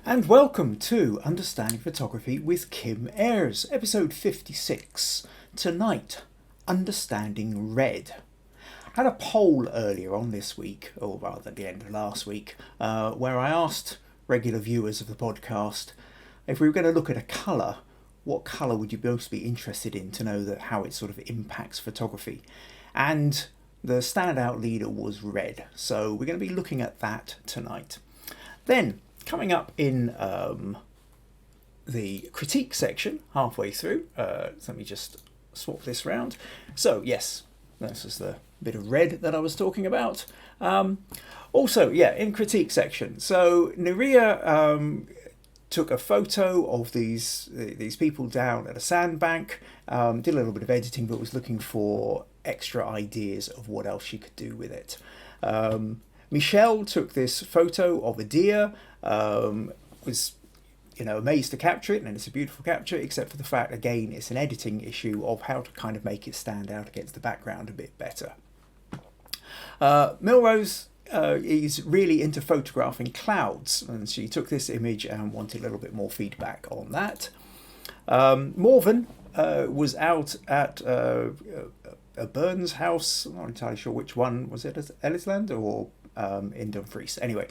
And welcome to Understanding Photography with Kim Ayres, episode 56. Tonight, Understanding Red. I had a poll earlier on this week, or rather at the end of last week, where I asked regular viewers of the podcast if we were going to look at a colour, what colour would you most be interested in to know that how it sort of impacts photography? And the standout leader was red, so we're going to be looking at that tonight. Then, coming up in the critique section, halfway through, let me just swap this round. So yes, this is the bit of red that I was talking about. Also, yeah, in critique section. So Nuria took a photo of these people down at a sandbank, did a little bit of editing, but was looking for extra ideas of what else she could do with it. Michelle took this photo of a deer, was amazed to capture it, and it's a beautiful capture, except for the fact, again, it's an editing issue of how to kind of make it stand out against the background a bit better. Milrose is really into photographing clouds, and she took this image and wanted a little bit more feedback on that. Morven was out at a Burns house. I'm not entirely sure which one. Was it at Ellisland or in Dumfries? Anyway,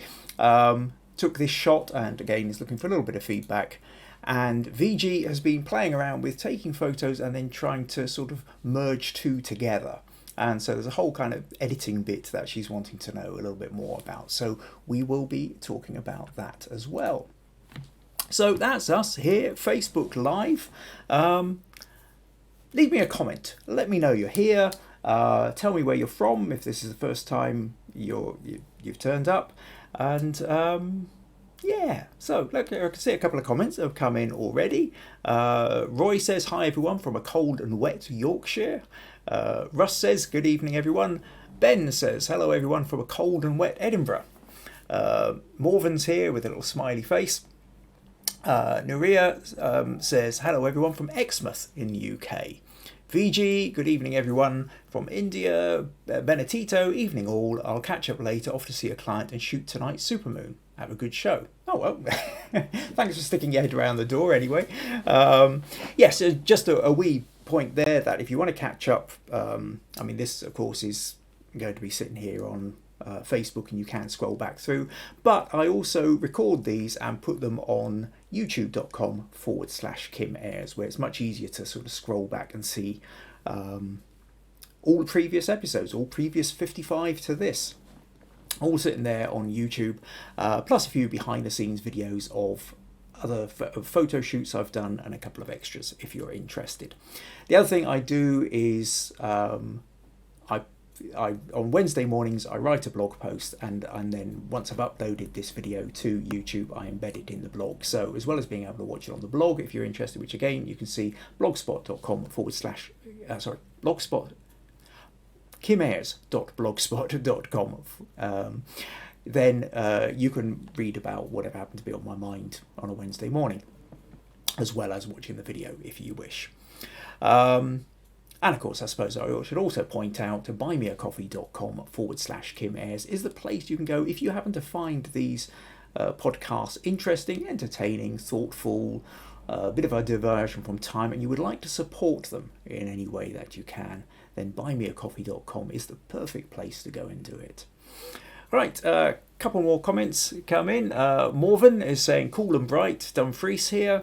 took this shot and again is looking for a little bit of feedback. And VG has been playing around with taking photos and then trying to sort of merge two together. And so there's a whole kind of editing bit that she's wanting to know a little bit more about. So we will be talking about that as well. So that's us here, Facebook Live. Leave me a comment. Let me know you're here. Tell me where you're from if this is the first time you've turned up. And yeah, so look, I can see a couple of comments that have come in already. Roy says, hi everyone from a cold and wet Yorkshire. Russ says, good evening everyone. Ben says, hello everyone from a cold and wet Edinburgh. Morven's here with a little smiley face. Nuria says, hello everyone from Exmouth in the UK. VG, good evening everyone from India. Benedito, evening all. I'll catch up later, off to see a client and shoot tonight's supermoon. Have a good show. Oh well, thanks for sticking your head around the door anyway. Yes, just a wee point there that if you want to catch up, I mean this of course is going to be sitting here on Facebook and you can scroll back through, but I also record these and put them on youtube.com/Kim Ayres, where it's much easier to sort of scroll back and see all the previous episodes, all previous 55 to this, all sitting there on YouTube, plus a few behind the scenes videos of other photo shoots I've done and a couple of extras if you're interested. The other thing I do is I on Wednesday mornings I write a blog post and then once I've uploaded this video to YouTube I embed it in the blog. So as well as being able to watch it on the blog if you're interested, which again you can see blogspot.com blogspot kimayres.blogspot.com, then you can read about whatever happened to be on my mind on a Wednesday morning, as well as watching the video if you wish. And of course, I suppose I should also point out to buymeacoffee.com/Kim Ayres is the place you can go if you happen to find these podcasts interesting, entertaining, thoughtful, a bit of a diversion from time, and you would like to support them in any way that you can, then buymeacoffee.com is the perfect place to go and do it. Right, a couple more comments come in. Morven is saying, cool and bright, Dumfries here.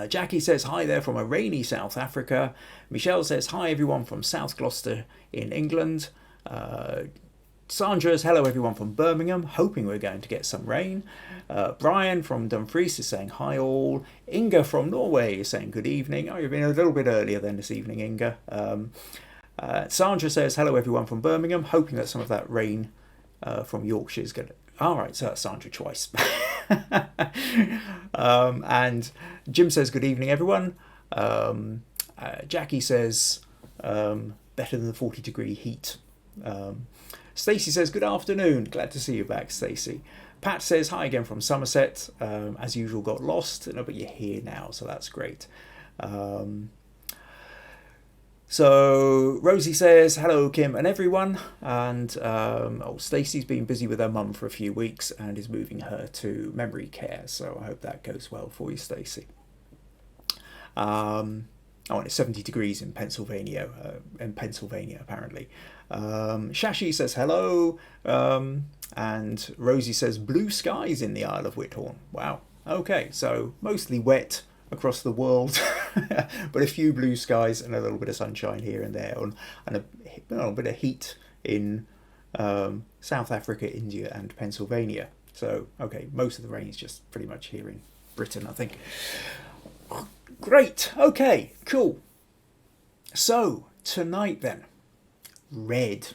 Jackie says, hi there from a rainy South Africa. Michelle says, hi everyone from South Gloucester in England. Sandra's, hello everyone from Birmingham, hoping we're going to get some rain. Brian from Dumfries is saying, hi all. Inga from Norway is saying, good evening. Oh, you've been a little bit earlier than this evening, Inga. Sandra says, hello everyone from Birmingham, hoping that some of that rain from Yorkshire is going to... All right, so that's Sandra twice. And Jim says, good evening, everyone. Jackie says, better than the 40-degree heat. Stacey says, good afternoon. Glad to see you back, Stacey. Pat says, hi again from Somerset. As usual, got lost. No, but you're here now, so that's great. So Rosie says, hello, Kim and everyone. And Stacey's been busy with her mum for a few weeks and is moving her to memory care. So I hope that goes well for you, Stacey. And it's 70 degrees in Pennsylvania, apparently. Shashi says hello. And Rosie says blue skies in the Isle of Whithorn. Wow. Okay, so mostly wet across the world, but a few blue skies and a little bit of sunshine here and there, and a little bit of heat in South Africa, India, and Pennsylvania. So, okay, most of the rain is just pretty much here in Britain, I think. Great. Okay, cool. So, tonight then, red.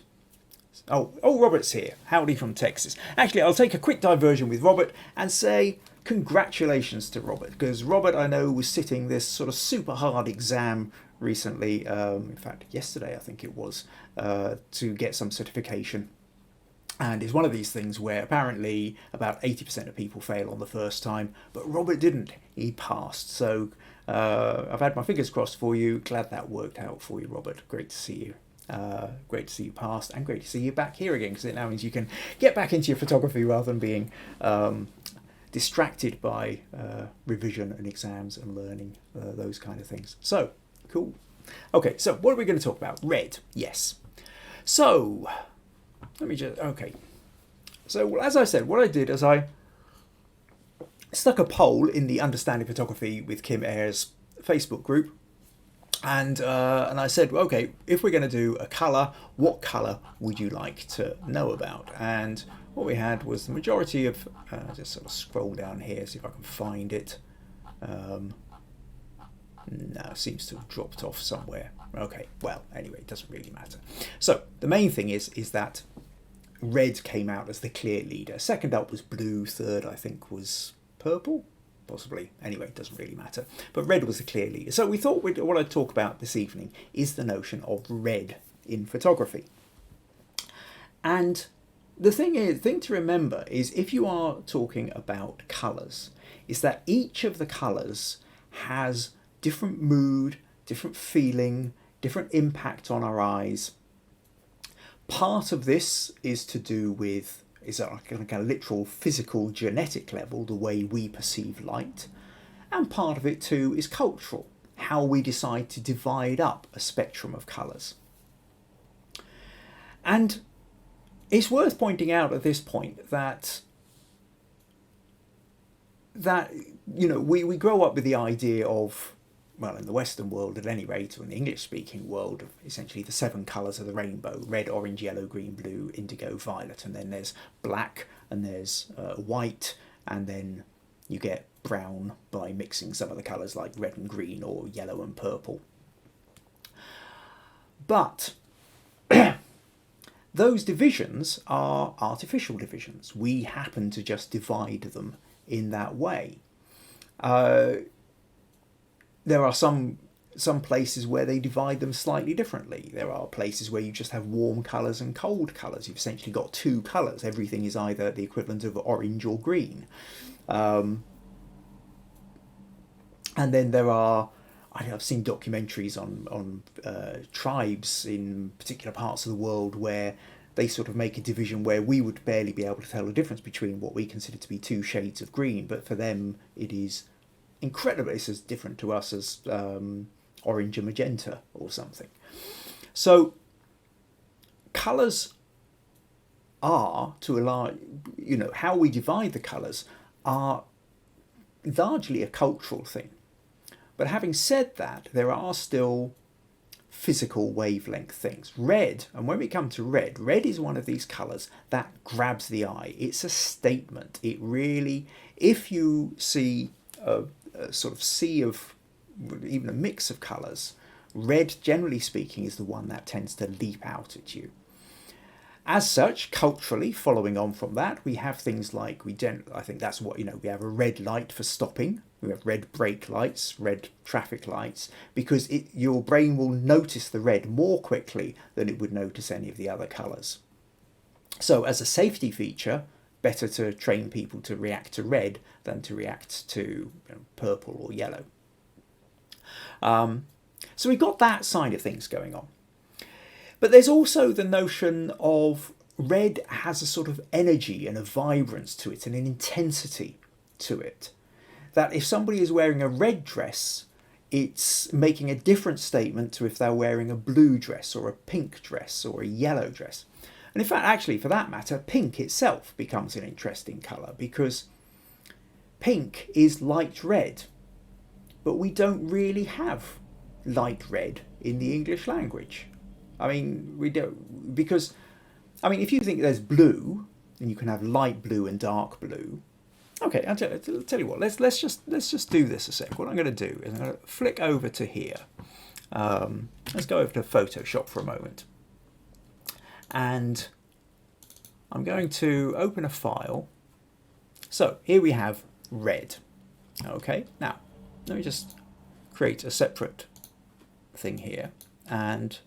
Oh, Robert's here. Howdy from Texas. Actually, I'll take a quick diversion with Robert and say congratulations to Robert, because Robert, I know, was sitting this sort of super hard exam recently, in fact, yesterday, I think it was, to get some certification. And it's one of these things where apparently about 80% of people fail on the first time, but Robert didn't. He passed. So I've had my fingers crossed for you. Glad that worked out for you, Robert. Great to see you. Great to see you passed, and great to see you back here again, because it now means you can get back into your photography rather than being distracted by revision and exams and learning those kind of things. So, cool. Okay, so what are we going to talk about? Red, yes. So, let me just, okay. So, as I said, what I did is I stuck a poll in the Understanding Photography with Kim Ayres Facebook group. And I said, okay, if we're going to do a colour, what colour would you like to know about? And what we had was the majority of, just sort of scroll down here, see if I can find it. No, it seems to have dropped off somewhere. Okay, well, anyway, it doesn't really matter. So the main thing is that red came out as the clear leader. Second up was blue. Third, I think, was purple. Possibly. Anyway, it doesn't really matter. But red was the clear leader. So we thought what I'd talk about this evening is the notion of red in photography. And the thing to remember is, if you are talking about colours, is that each of the colours has different mood, different feeling, different impact on our eyes. Part of this is to do with like a literal physical genetic level, the way we perceive light. And part of it too is cultural, how we decide to divide up a spectrum of colours. And it's worth pointing out at this point that we grow up with the idea of, well, in the Western world at any rate, or in the English-speaking world, of essentially the 7 colours of the rainbow: red, orange, yellow, green, blue, indigo, violet, and then there's black, and there's white, and then you get brown by mixing some of the colours like red and green or yellow and purple. But those divisions are artificial divisions. We happen to just divide them in that way. There are some places where they divide them slightly differently. There are places where you just have warm colours and cold colours. You've essentially got 2 colours. Everything is either the equivalent of orange or green. And then there are, I've seen documentaries on tribes in particular parts of the world where they sort of make a division where we would barely be able to tell the difference between what we consider to be 2 shades of green, but for them it is incredible. It's as different to us as orange and magenta or something. So colours are, to a large, how we divide the colours are largely a cultural thing. But having said that, there are still physical wavelength things. Red, and when we come to red is one of these colours that grabs the eye. It's a statement. It really, if you see a sort of sea of, even a mix of colours, red, generally speaking, is the one that tends to leap out at you. As such, culturally, following on from that, we have things like, I think that's what, we have a red light for stopping. We have red brake lights, red traffic lights, because your brain will notice the red more quickly than it would notice any of the other colours. So as a safety feature, better to train people to react to red than to react to purple or yellow. So we've got that side of things going on. But there's also the notion of red has a sort of energy and a vibrance to it and an intensity to it. That if somebody is wearing a red dress, it's making a different statement to if they're wearing a blue dress or a pink dress or a yellow dress. And in fact, actually, for that matter, pink itself becomes an interesting colour, because pink is light red, but we don't really have light red in the English language. I mean, we don't, because, I mean, if you think there's blue, and you can have light blue and dark blue. Okay, I'll tell you what. Let's just do this a sec. What I'm going to do is I'm going to flick over to here. Let's go over to Photoshop for a moment, and I'm going to open a file. So here we have red. Okay, now let me just create a separate thing here, and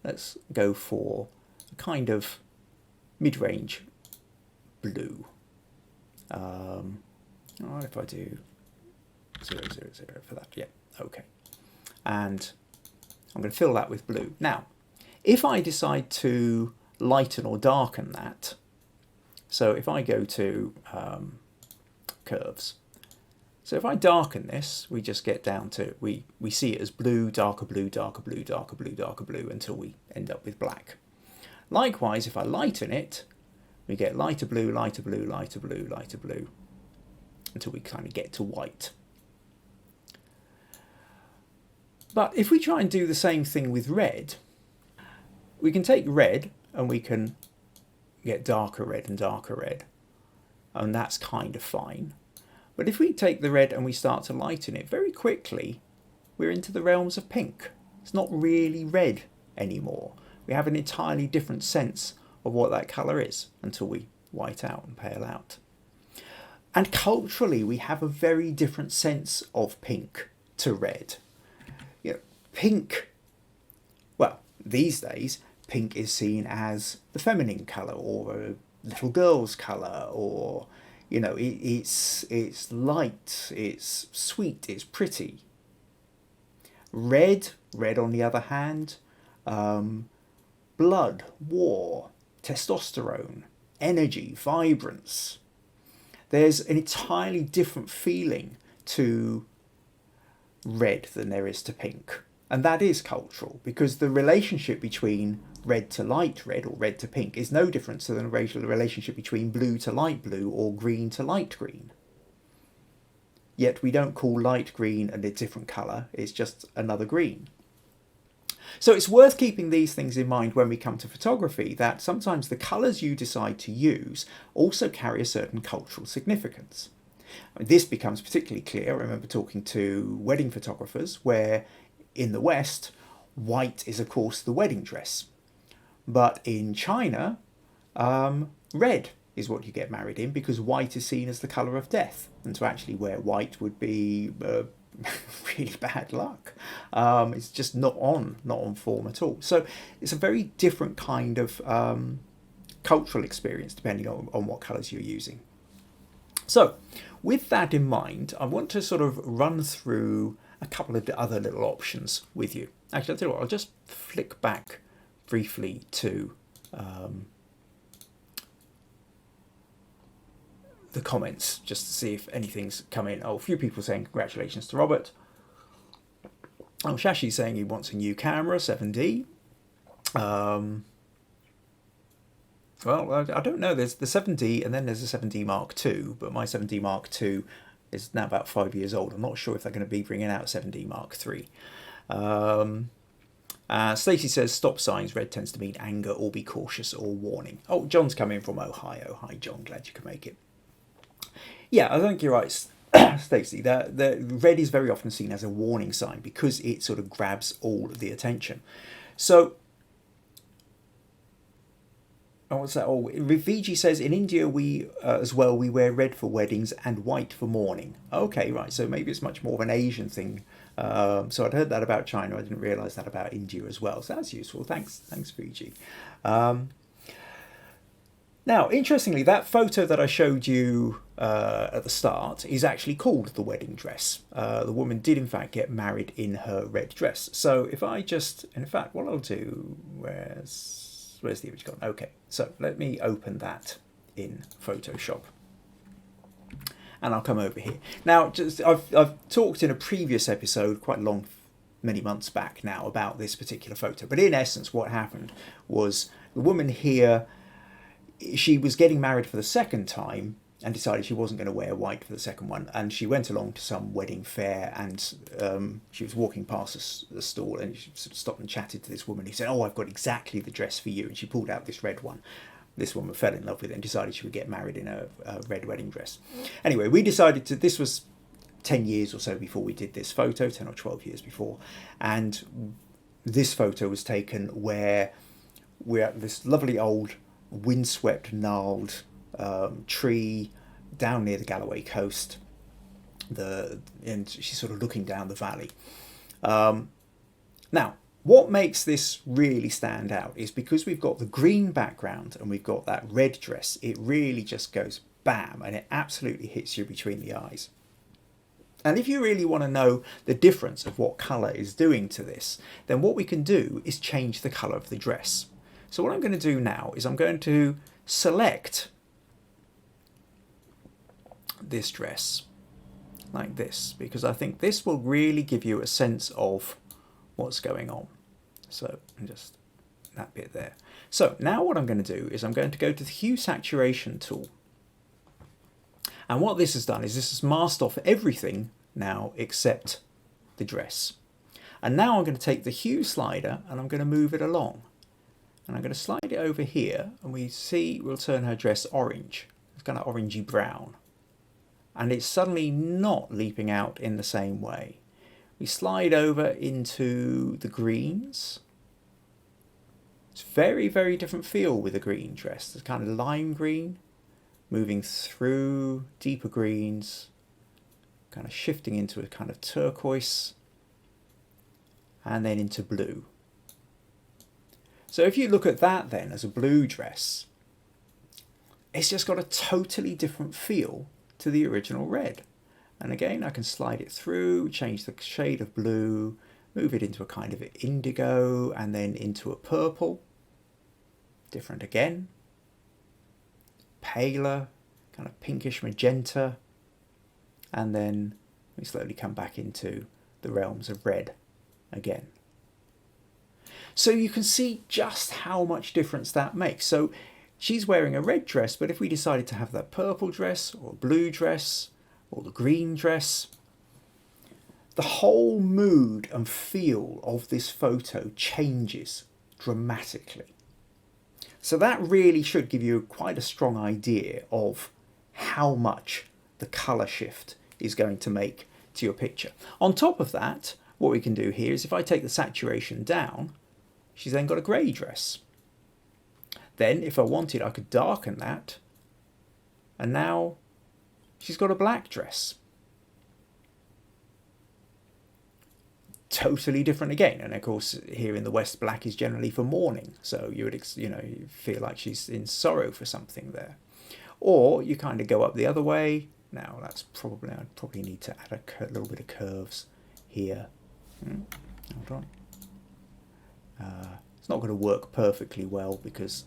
let's go for a kind of mid-range blue. Alright, if I do 000 for that, yeah, okay. And I'm going to fill that with blue. Now, if I decide to lighten or darken that, so if I go to curves, so if I darken this, we just get down to, we see it as blue, darker blue, darker blue, darker blue, darker blue, until we end up with black. Likewise, if I lighten it, we get lighter blue, lighter blue, lighter blue, lighter blue, until we kind of get to white. But if we try and do the same thing with red, we can take red and we can get darker red and darker red, and that's kind of fine. But if we take the red and we start to lighten it, very quickly we're into the realms of pink. It's not really red anymore. We have an entirely different sense of what that colour is until we white out and pale out. And culturally, we have a very different sense of pink to red. You know, pink, well, these days, pink is seen as the feminine colour, or a little girl's colour, or, you know, it's light, it's sweet, it's pretty. Red on the other hand, blood, war, testosterone, energy, vibrance. There's an entirely different feeling to red than there is to pink. And that is cultural, because the relationship between red to light red or red to pink is no different than the relationship between blue to light blue or green to light green. Yet we don't call light green a different colour, it's just another green. So it's worth keeping these things in mind when we come to photography, that sometimes the colours you decide to use also carry a certain cultural significance. This becomes particularly clear. I remember talking to wedding photographers where in the West, white is of course the wedding dress. But in China, red is what you get married in, because white is seen as the colour of death. And to actually wear white would be really bad luck. It's just not on form at all. So it's a very different kind of cultural experience depending on what colours you're using. So with that in mind, I want to sort of run through a couple of other little options with you. Actually, I'll tell you what, I'll just flick back briefly to the comments just to see if anything's come in. Oh, a few people saying congratulations to Robert. Oh, Shashi's saying he wants a new camera, 7D. Well, I don't know. There's the 7D and then there's the 7D Mark II, but my 7D Mark II is now about 5 years old. I'm not sure if they're going to be bringing out 7D Mark III. Stacey says stop signs, red tends to mean anger or be cautious or warning. Oh, John's coming from Ohio. Hi, John. Glad you could make it. Yeah, I think you're right, Stacey. The red is very often seen as a warning sign because it sort of grabs all of the attention. So, what's that? Oh, Viji says in India we as well we wear red for weddings and white for mourning. Okay, right. So maybe it's much more of an Asian thing. So I'd heard that about China. I didn't realise that about India as well. So that's useful. Thanks, Viji. Now, interestingly, that photo that I showed you at the start is actually called the wedding dress. The woman did in fact get married in her red dress. So if I just, in fact, what I'll do, where's the image gone? Okay, so let me open that in Photoshop. And I'll come over here. Now, I've talked in a previous episode, quite long, many months back now, about this particular photo. But in essence, what happened was the woman here, she was getting married for the second time and decided she wasn't going to wear white for the second one. And she went along to some wedding fair, and she was walking past the stall, and she sort of stopped and chatted to this woman. He said, "Oh, I've got exactly the dress for you." And she pulled out this red one. This woman fell in love with it and decided she would get married in a red wedding dress. Anyway, we decided to, this was 10 years or so before we did this photo, 10 or 12 years before. And this photo was taken where we're at this lovely old windswept, gnarled tree down near the Galloway coast. And she's sort of looking down the valley. Now, what makes this really stand out is because we've got the green background and we've got that red dress, it really just goes bam, and it absolutely hits you between the eyes. And if you really want to know the difference of what colour is doing to this, then what we can do is change the colour of the dress. So what I'm going to do now is I'm going to select this dress like this, because I think this will really give you a sense of what's going on. So just that bit there. So now what I'm going to do is I'm going to go to the hue saturation tool. And what this has done is this has masked off everything now except the dress. And now I'm going to take the hue slider and I'm going to move it along. And I'm going to slide it over here, and we'll turn her dress orange. It's kind of orangey brown. And it's suddenly not leaping out in the same way. We slide over into the greens. It's very, very different feel with the green dress. It's kind of lime green, moving through deeper greens, kind of shifting into a kind of turquoise, and then into blue. So if you look at that then as a blue dress, it's just got a totally different feel to the original red. And again, I can slide it through, change the shade of blue, move it into a kind of indigo, and then into a purple. Different again. Paler, kind of pinkish magenta. And then we slowly come back into the realms of red again. So you can see just how much difference that makes. So she's wearing a red dress, but if we decided to have that purple dress or blue dress or the green dress, the whole mood and feel of this photo changes dramatically. So that really should give you quite a strong idea of how much the colour shift is going to make to your picture. On top of that, what we can do here is if I take the saturation down, she's then got a grey dress. Then if I wanted, I could darken that, and now she's got a black dress. Totally different again. And of course, here in the West, black is generally for mourning. So you would, you feel like she's in sorrow for something there. Or you kind of go up the other way. Now that's probably, I'd probably need to add a little bit of curves here. Hold on. It's not going to work perfectly well because,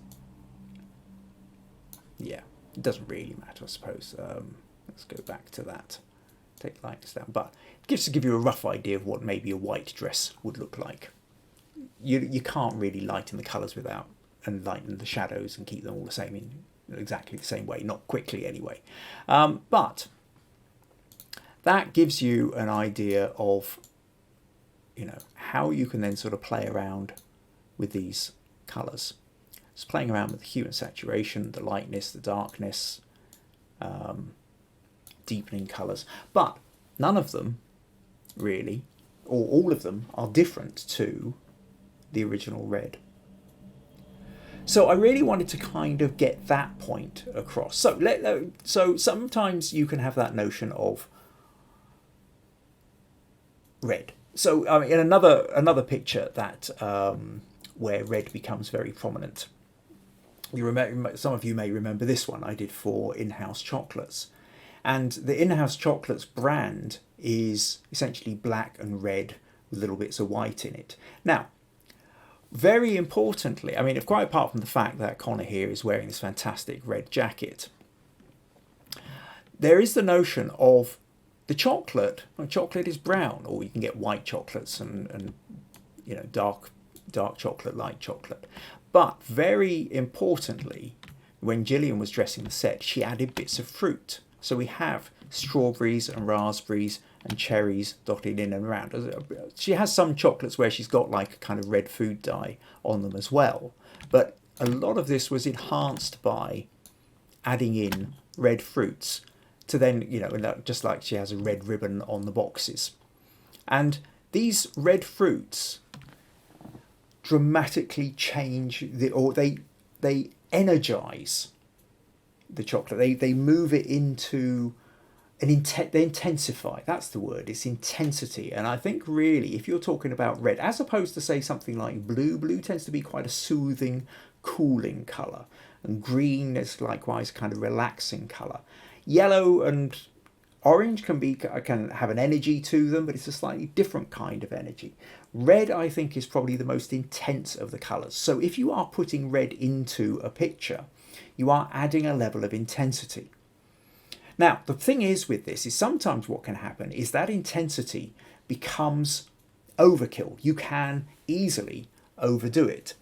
yeah, it doesn't really matter, I suppose. Let's go back to that. Take the lightness down, but just to give you a rough idea of what maybe a white dress would look like. You can't really lighten the colours without and lighten the shadows and keep them all the same in exactly the same way, not quickly anyway. But that gives you an idea of how you can then sort of play around with these colours. It's playing around with the hue and saturation, the lightness, the darkness, deepening colours, but none of them really, or all of them, are different to the original red. So I really wanted to kind of get that point across. So sometimes you can have that notion of red. So I mean, in another picture that where red becomes very prominent You remember, some of you may remember this one I did for In-House Chocolates. And the In-House Chocolates brand is essentially black and red with little bits of white in it. Now, very importantly, I mean, quite apart from the fact that Connor here is wearing this fantastic red jacket, there is the notion of the chocolate. Well, chocolate is brown, or you can get white chocolates and you know, dark chocolate, light chocolate. But very importantly, when Gillian was dressing the set, she added bits of fruit. So we have strawberries and raspberries and cherries dotted in and around. She has some chocolates where she's got like a kind of red food dye on them as well. But a lot of this was enhanced by adding in red fruits to then, you know, just like she has a red ribbon on the boxes. And these red fruits dramatically change they energize the chocolate. They move it into they intensify. That's the word. It's intensity. And I think really, if you're talking about red, as opposed to say something like blue tends to be quite a soothing, cooling colour, and green is likewise kind of relaxing colour. Yellow and orange can have an energy to them, but it's a slightly different kind of energy. Red, I think, is probably the most intense of the colours. So if you are putting red into a picture, you are adding a level of intensity. Now, the thing is with this is sometimes what can happen is that intensity becomes overkill. You can easily overdo it.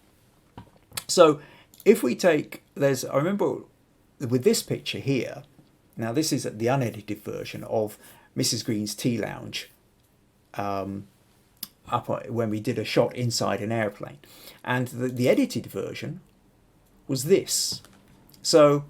So if we take, I remember with this picture here, now this is the unedited version of Mrs. Green's Tea Lounge when we did a shot inside an airplane. And the edited version was this. So,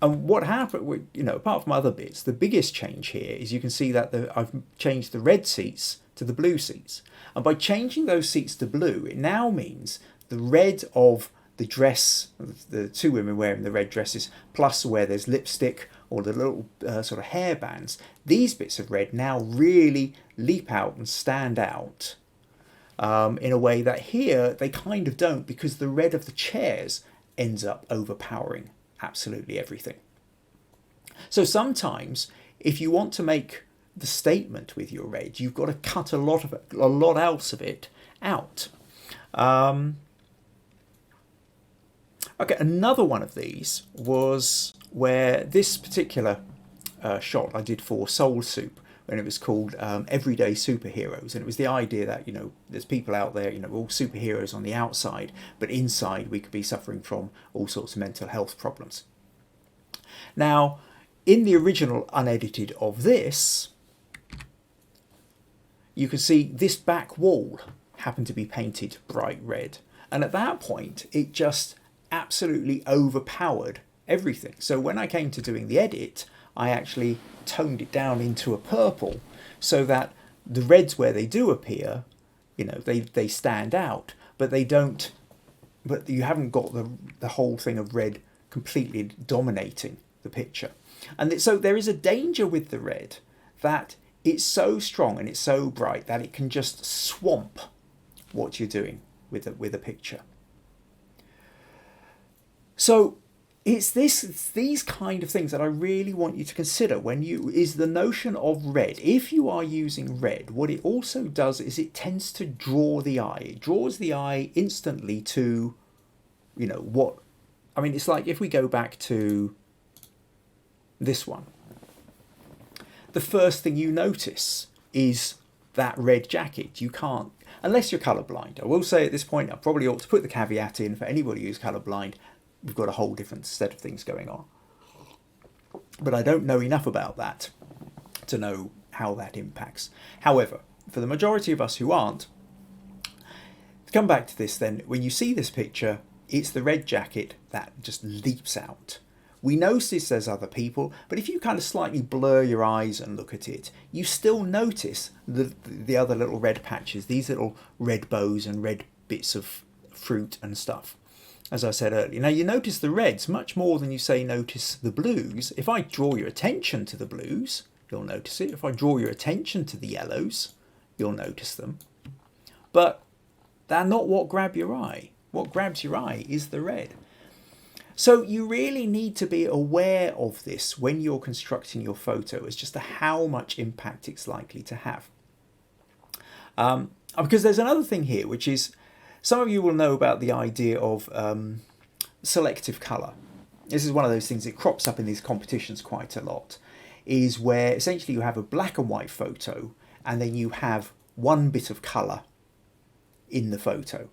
and what happened, you know, apart from other bits, the biggest change here is you can see that I've changed the red seats to the blue seats. And by changing those seats to blue, it now means the red of the dress, the two women wearing the red dresses, plus where there's lipstick or the little sort of hair bands, these bits of red now really leap out and stand out in a way that here they kind of don't, because the red of the chairs ends up overpowering absolutely everything. So sometimes if you want to make the statement with your red, you've got to cut a lot else of it out. Okay, another one of these was where this particular shot I did for Soul Soup, when it was called Everyday Superheroes. And it was the idea that, you know, there's people out there, you know, all superheroes on the outside, but inside we could be suffering from all sorts of mental health problems. Now, in the original unedited of this, you can see this back wall happened to be painted bright red. And at that point, it just absolutely overpowered everything. So when I came to doing the edit, I actually toned it down into a purple so that the reds where they do appear, you know, they stand out, but they don't, but you haven't got the whole thing of red completely dominating the picture. And so there is a danger with the red that it's so strong and it's so bright that it can just swamp what you're doing with a picture. So it's these kind of things that I really want you to consider is the notion of red. If you are using red, what it also does is it tends to draw the eye. It draws the eye instantly to, you know, it's like if we go back to this one, the first thing you notice is that red jacket. You can't, unless you're colourblind. I will say at this point, I probably ought to put the caveat in for anybody who's colourblind. We've got a whole different set of things going on. But I don't know enough about that to know how that impacts. However, for the majority of us who aren't, to come back to this then, when you see this picture, it's the red jacket that just leaps out. We notice there's other people, but if you kind of slightly blur your eyes and look at it, you still notice the other little red patches, these little red bows and red bits of fruit and stuff. As I said earlier. Now you notice the reds much more than you say notice the blues. If I draw your attention to the blues, you'll notice it. If I draw your attention to the yellows, you'll notice them. But they're not what grab your eye. What grabs your eye is the red. So you really need to be aware of this when you're constructing your photo as just to how much impact it's likely to have. Because there's another thing here, which is some of you will know about the idea of selective colour. This is one of those things that crops up in these competitions quite a lot, is where essentially you have a black and white photo and then you have one bit of colour in the photo.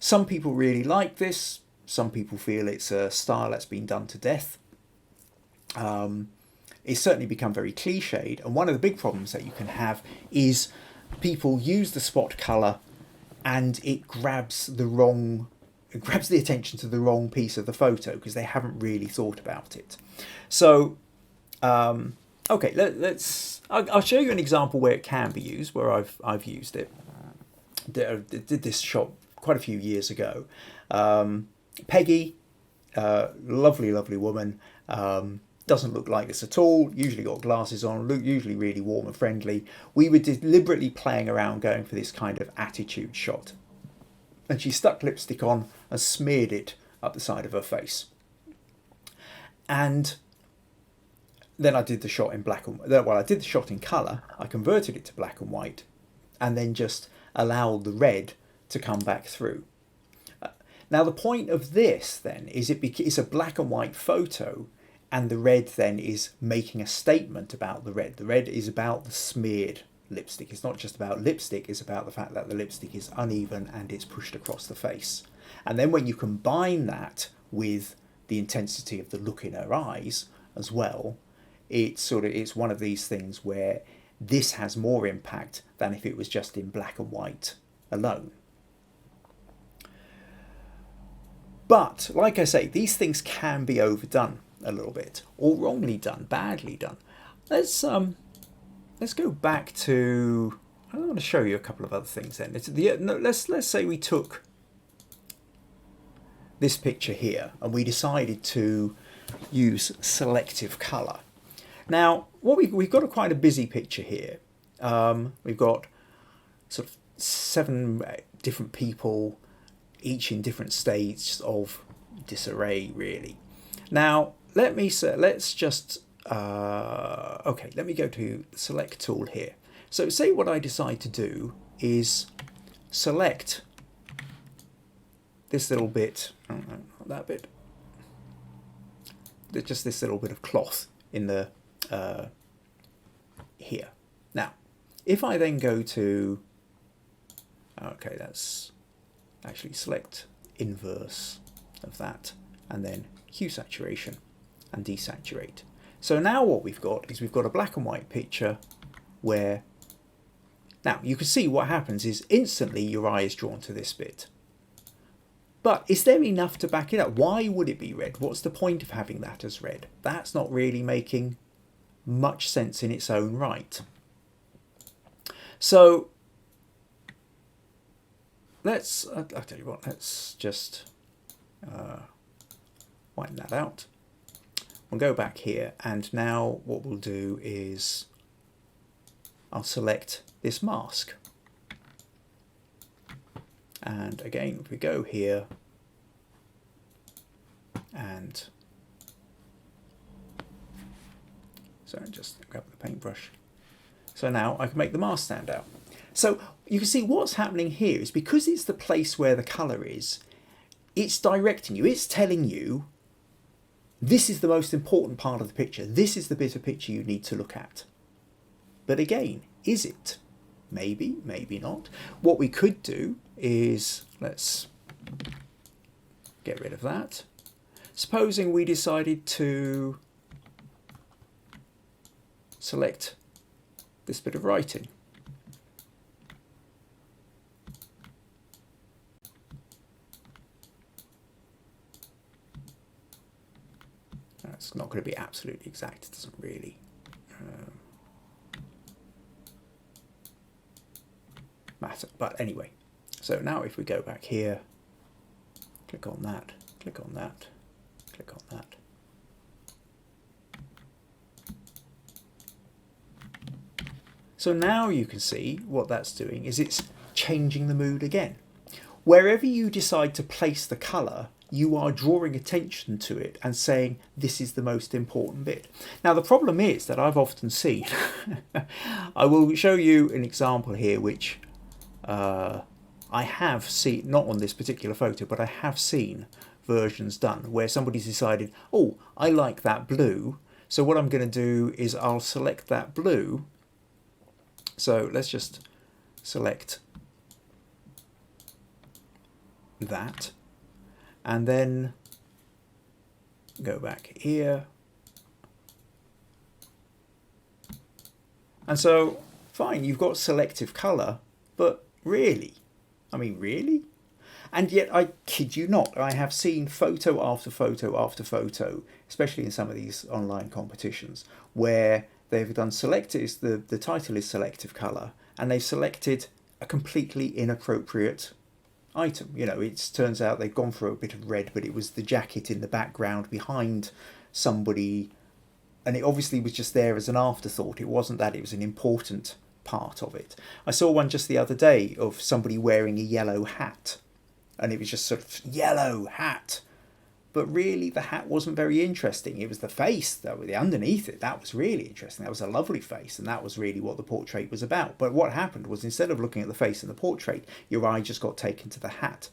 Some people really like this. Some people feel it's a style that's been done to death. It's certainly become very cliched, and one of the big problems that you can have is people use the spot colour and it grabs the attention to the wrong piece of the photo because they haven't really thought about it. So okay, I'll show you an example where it can be used, where I've used it. I did this shot quite a few years ago. Peggy, lovely woman, doesn't look like this at all, usually got glasses on, usually really warm and friendly. We were deliberately playing around going for this kind of attitude shot. And she stuck lipstick on and smeared it up the side of her face. And then I did the shot in black and white. Well, I did the shot in colour, I converted it to black and white, and then just allowed the red to come back through. Now the point of this then is it's a black and white photo, and the red then is making a statement about the red. The red is about the smeared lipstick. It's not just about lipstick, it's about the fact that the lipstick is uneven and it's pushed across the face. And then when you combine that with the intensity of the look in her eyes as well, it's one of these things where this has more impact than if it was just in black and white alone. But like I say, these things can be overdone a little bit, or wrongly done, badly done. Let's go back to. I want to show you a couple of other things. Then let's say we took this picture here and we decided to use selective colour. Now, what we've got quite a busy picture here. We've got sort of 7 different people, each in different states of disarray, really. Now, let's just, okay, let me go to the select tool here. So say what I decide to do is select this little bit, not that bit, just this little bit of cloth in the, here. Now, if I then go to, okay, that's actually select inverse of that, and then hue saturation and desaturate. So now what we've got is we've got a black and white picture where, now you can see what happens is instantly your eye is drawn to this bit. But is there enough to back it up? Why would it be red? What's the point of having that as red? That's not really making much sense in its own right. So let's, I'll tell you what, let's just whiten that out. We'll go back here, and now what we'll do is I'll select this mask. And again, if we go here and so just grab the paintbrush. So now I can make the mask stand out. So you can see what's happening here is because it's the place where the colour is, it's directing you, it's telling you this is the most important part of the picture. This is the bit of picture you need to look at. But again, is it? Maybe, maybe not. What we could do is, let's get rid of that. Supposing we decided to select this bit of writing. That's not going to be absolutely exact. It doesn't really. Matter. But anyway, so now if we go back here, click on that, click on that, click on that. So now you can see what that's doing is it's changing the mood again. Wherever you decide to place the colour, you are drawing attention to it and saying this is the most important bit. Now the problem is that I've often seen, I will show you an example here which I have seen, not on this particular photo, but I have seen versions done where somebody's decided, oh, I like that blue, so what I'm going to do is I'll select that blue. So let's just select that and then go back here. And so, fine, you've got selective colour, but really, I mean, really? And yet, I kid you not, I have seen photo after photo after photo, especially in some of these online competitions, where they've done selective, the title is selective colour, and they've selected a completely inappropriate item. You know, it turns out they've gone for a bit of red, but it was the jacket in the background behind somebody, and it obviously was just there as an afterthought. It wasn't that, it was an important part of it. I saw one just the other day of somebody wearing a yellow hat, and it was just sort of yellow hat, but really the hat wasn't very interesting. It was the face that was underneath it that was really interesting. That was a lovely face, and that was really what the portrait was about. But what happened was, instead of looking at the face in the portrait, your eye just got taken to the hat.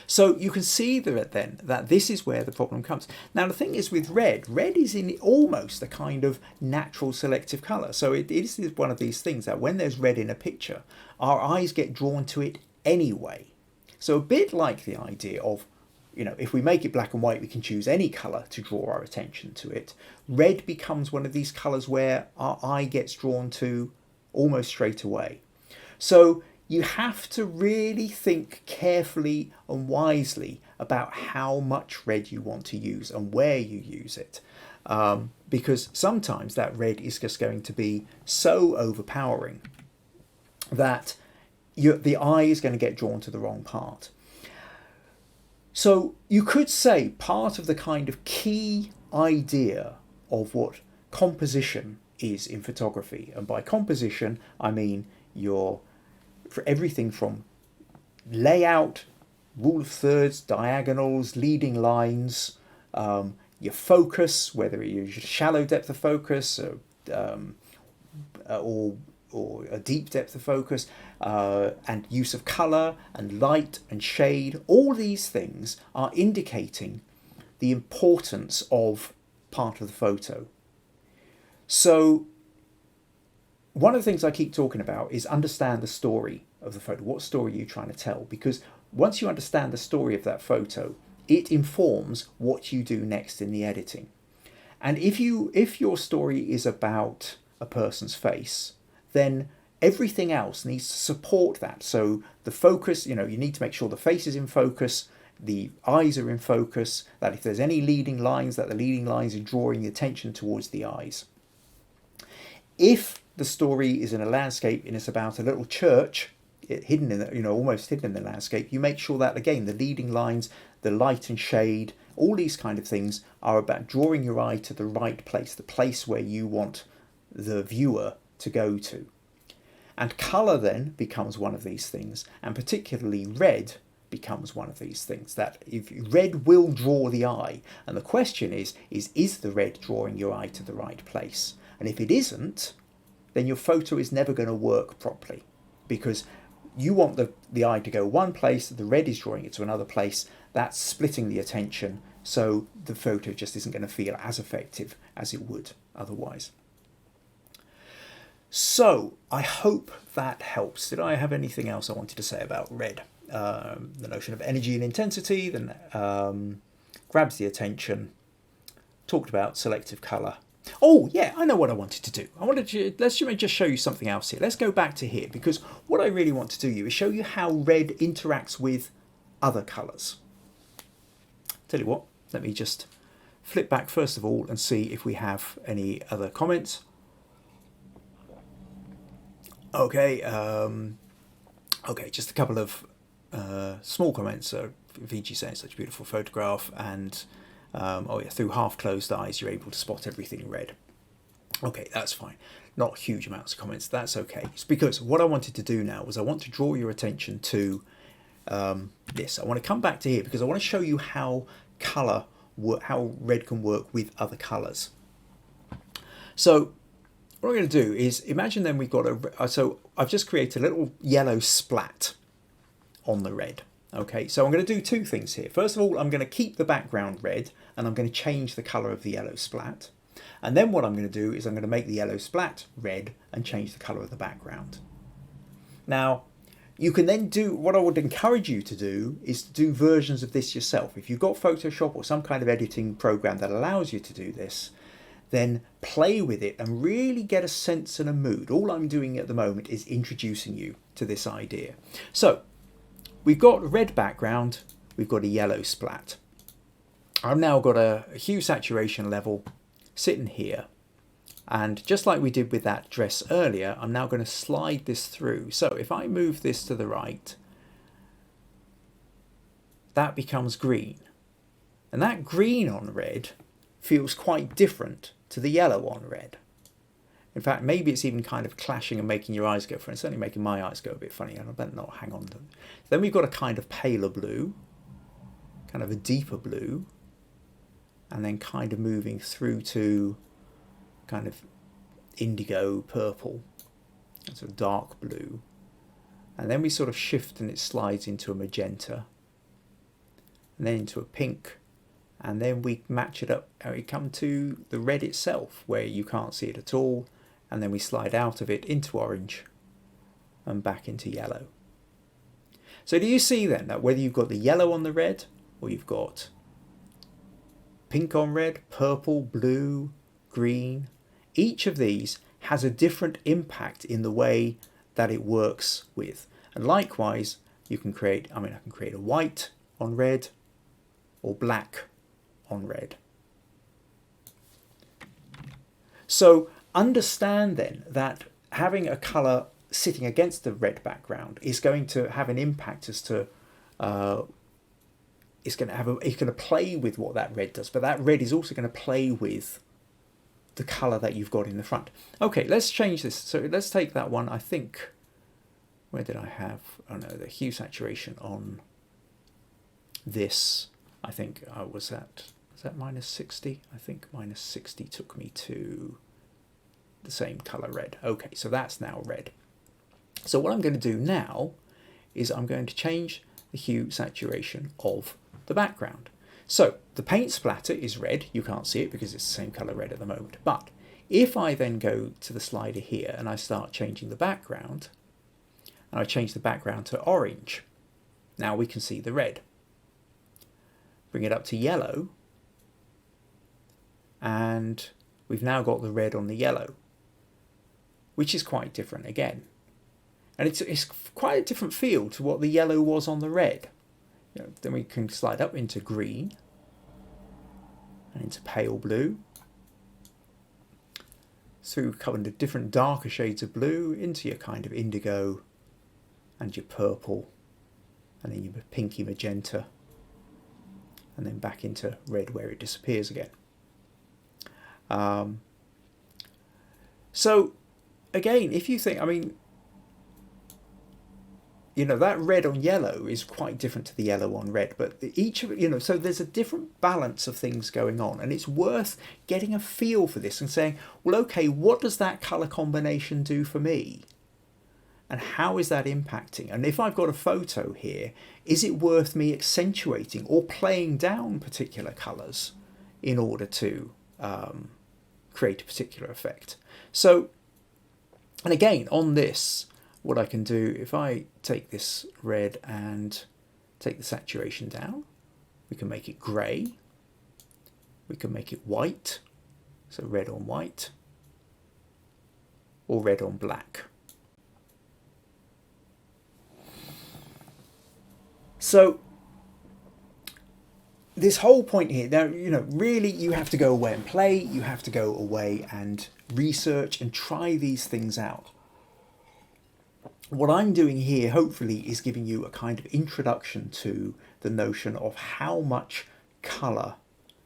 So you can see that then that this is where the problem comes. Now the thing is with red is in almost a kind of natural selective colour. So it is one of these things that when there's red in a picture, our eyes get drawn to it anyway. So a bit like the idea of, you know, if we make it black and white, we can choose any colour to draw our attention to it. Red becomes one of these colours where our eye gets drawn to almost straight away. So you have to really think carefully and wisely about how much red you want to use and where you use it. Because sometimes that red is just going to be so overpowering that the eye is going to get drawn to the wrong part. So you could say part of the kind of key idea of what composition is in photography, and by composition I mean for everything from layout, rule of thirds, diagonals, leading lines, your focus, whether you use shallow depth of focus or a deep depth of focus, and use of colour and light and shade. All these things are indicating the importance of part of the photo. So one of the things I keep talking about is understand the story of the photo. What story are you trying to tell? Because once you understand the story of that photo, it informs what you do next in the editing. And if your story is about a person's face, then everything else needs to support that. So the focus, you need to make sure the face is in focus, the eyes are in focus, that if there's any leading lines, that the leading lines are drawing the attention towards the eyes. If the story is in a landscape and it's about a little church, hidden in the, almost hidden in the landscape, you make sure that, again, the leading lines, the light and shade, all these kind of things are about drawing your eye to the right place, the place where you want the viewer to go to. And colour then becomes one of these things, and particularly red becomes one of these things, that if red will draw the eye, and the question is the red drawing your eye to the right place? And if it isn't, then your photo is never going to work properly, because you want the eye to go one place, the red is drawing it to another place, that's splitting the attention, so the photo just isn't going to feel as effective as it would otherwise. So I hope that helps. Did I have anything else I wanted to say about red? The notion of energy and intensity, then grabs the attention. Talked about selective colour. Oh yeah, I know what I wanted to do. Let's just show you something else here. Let's go back to here, because what I really want to do is show you how red interacts with other colours. Tell you what, let me just flip back first of all and see if we have any other comments. Okay, just a couple of small comments. VG saying such a beautiful photograph, and through half-closed eyes you're able to spot everything red. Okay, that's fine. Not huge amounts of comments, that's okay. It's because what I wanted to do now was I want to draw your attention to this. I want to come back to here because I want to show you how how red can work with other colours. So what I'm going to do is imagine then we've got so I've just created a little yellow splat on the red. Okay, so I'm going to do two things here. First of all, I'm going to keep the background red and I'm going to change the colour of the yellow splat. And then what I'm going to do is I'm going to make the yellow splat red and change the colour of the background. Now, you can then do, what I would encourage you to do is to do versions of this yourself. If you've got Photoshop or some kind of editing program that allows you to do this, then play with it and really get a sense and a mood. All I'm doing at the moment is introducing you to this idea. So, we've got a red background, we've got a yellow splat. I've now got a hue saturation level sitting here. And just like we did with that dress earlier, I'm now going to slide this through. So if I move this to the right, that becomes green. And that green on red feels quite different to the yellow on red. In fact, maybe it's even kind of clashing and making your eyes go funny. It's certainly making my eyes go a bit funny. I better not hang on to them. Then we've got a kind of paler blue, kind of a deeper blue, and then kind of moving through to kind of indigo purple, and sort of dark blue. And then we sort of shift and it slides into a magenta, and then into a pink, and then we match it up and we come to the red itself where you can't see it at all. And then we slide out of it into orange and back into yellow. So do you see then that whether you've got the yellow on the red or you've got pink on red, purple, blue, green, each of these has a different impact in the way that it works with. And likewise, you can create, I can create a white on red or black on red. So understand then that having a colour sitting against the red background is going to have an impact as to it's going to play with what that red does, but that red is also going to play with the colour that you've got in the front. Okay, let's change this. So let's take that one. I think, where did I have? Oh no, the hue saturation on this. I think was that minus 60? I think minus 60 took me to the same colour red. Okay, so that's now red. So what I'm going to do now is I'm going to change the hue saturation of the background. So the paint splatter is red. You can't see it because it's the same colour red at the moment. But if I then go to the slider here and I start changing the background, and I change the background to orange, now we can see the red. Bring it up to yellow, and we've now got the red on the yellow, which is quite different again. And it's quite a different feel to what the yellow was on the red. Then we can slide up into green and into pale blue, through kind of different darker shades of blue into your kind of indigo and your purple and then your pinky magenta, and then back into red where it disappears again. So again, if you think, that red on yellow is quite different to the yellow on red, but each of it, so there's a different balance of things going on, and it's worth getting a feel for this and saying, well, okay, what does that colour combination do for me? And how is that impacting? And if I've got a photo here, is it worth me accentuating or playing down particular colours in order to create a particular effect? So, and again, on this, what I can do, if I take this red and take the saturation down, we can make it grey, we can make it white, so red on white, or red on black. So this whole point here, now, really you have to go away and play, you have to go away and research and try these things out. What I'm doing here, hopefully, is giving you a kind of introduction to the notion of how much colour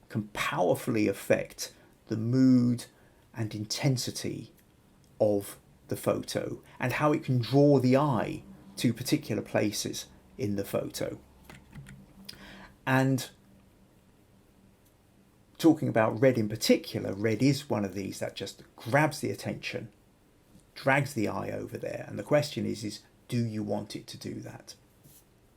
can powerfully affect the mood and intensity of the photo, and how it can draw the eye to particular places in the photo. And talking about red in particular, red is one of these that just grabs the attention, drags the eye over there. And the question is do you want it to do that?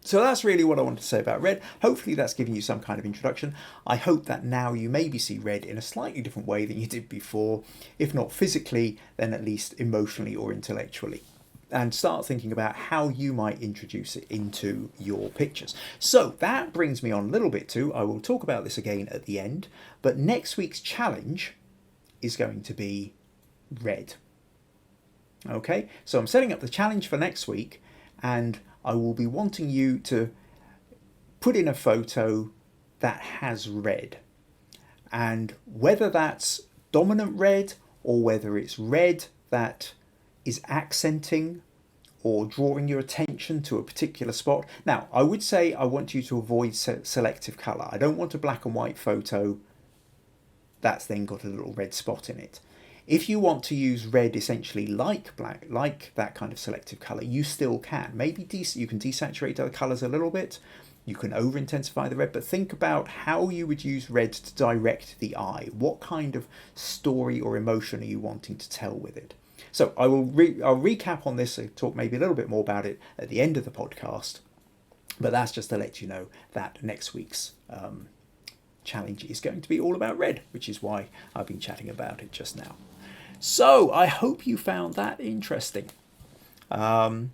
So that's really what I wanted to say about red. Hopefully that's given you some kind of introduction. I hope that now you maybe see red in a slightly different way than you did before. If not physically, then at least emotionally or intellectually. And start thinking about how you might introduce it into your pictures. So that brings me on a little bit to, I will talk about this again at the end, but next week's challenge is going to be red. Okay, so I'm setting up the challenge for next week, and I will be wanting you to put in a photo that has red. And whether that's dominant red or whether it's red that is accenting or drawing your attention to a particular spot. Now, I would say I want you to avoid selective colour. I don't want a black and white photo that's then got a little red spot in it. If you want to use red essentially like black, like that kind of selective colour, you still can. Maybe you can desaturate other colours a little bit. You can over-intensify the red, but think about how you would use red to direct the eye. What kind of story or emotion are you wanting to tell with it? So I'll recap on this and talk maybe a little bit more about it at the end of the podcast. But that's just to let you know that next week's challenge is going to be all about red, which is why I've been chatting about it just now. So I hope you found that interesting. Oh,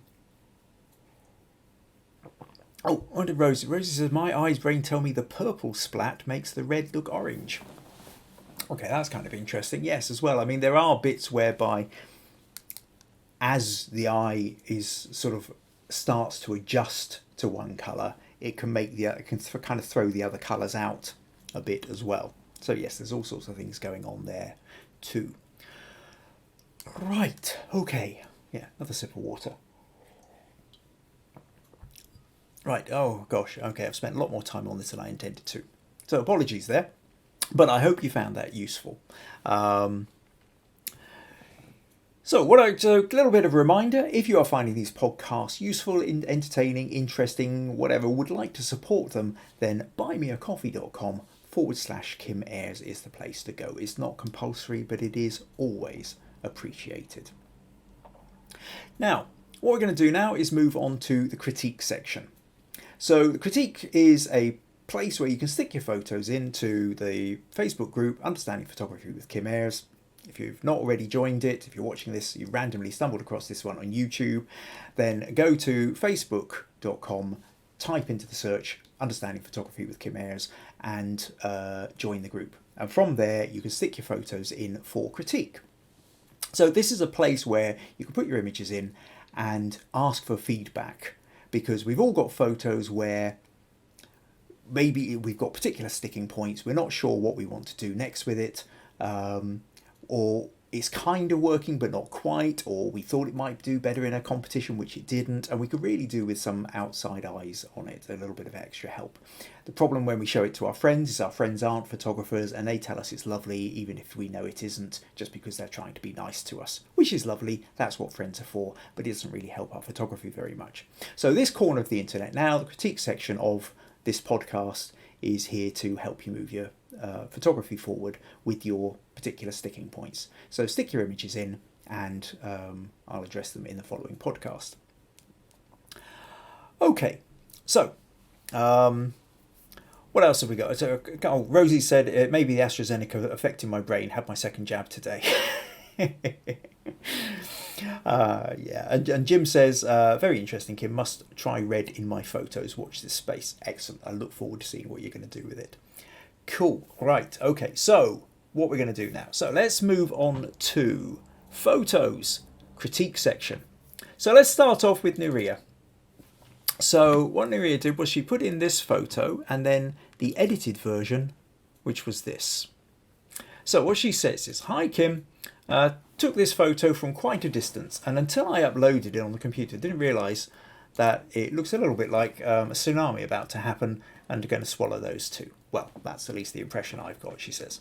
what did Rosie? Rosie says, my eyes brain tell me the purple splat makes the red look orange. Okay, that's kind of interesting. Yes, as well. I mean, there are bits whereby as the eye is sort of starts to adjust to one colour, it can make it can kind of throw the other colours out a bit as well. So yes, there's all sorts of things going on there too. Right, okay. Yeah, another sip of water. Right, oh gosh, okay, I've spent a lot more time on this than I intended to. So apologies there, but I hope you found that useful. So a little bit of a reminder, if you are finding these podcasts useful, entertaining, interesting, whatever, would like to support them, then buymeacoffee.com/Kim Ayres is the place to go. It's not compulsory, but it is always appreciated. Now, what we're going to do now is move on to the critique section. So the critique is a place where you can stick your photos into the Facebook group, Understanding Photography with Kim Ayres. If you've not already joined it, if you're watching this, you randomly stumbled across this one on YouTube, then go to facebook.com, type into the search Understanding Photography with Kim Ayres and join the group. And from there, you can stick your photos in for critique. So this is a place where you can put your images in and ask for feedback, because we've all got photos where maybe we've got particular sticking points, we're not sure what we want to do next with it, or it's kind of working but not quite, or we thought it might do better in a competition which it didn't, and we could really do with some outside eyes on it, a little bit of extra help. The problem when we show it to our friends is our friends aren't photographers and they tell us it's lovely even if we know it isn't, just because they're trying to be nice to us, which is lovely, that's what friends are for, but it doesn't really help our photography very much. So this corner of the internet now, the critique section of this podcast, is here to help you move your photography forward with your particular sticking points. So stick your images in and I'll address them in the following podcast. Okay, so what else have we got? So, Rosie said it may be the AstraZeneca affecting my brain. Had my second jab today. Yeah, and Jim says, very interesting, Kim, must try red in my photos, watch this space. Excellent, I look forward to seeing what you're going to do with it. Cool, right, okay, so what we're going to do now. So let's move on to photos, critique section. So let's start off with Nuria. So what Nuria did was she put in this photo and then the edited version, which was this. So what she says is, hi Kim, took this photo from quite a distance, and until I uploaded it on the computer, didn't realise that it looks a little bit like a tsunami about to happen and going to swallow those two. Well, that's at least the impression I've got, she says.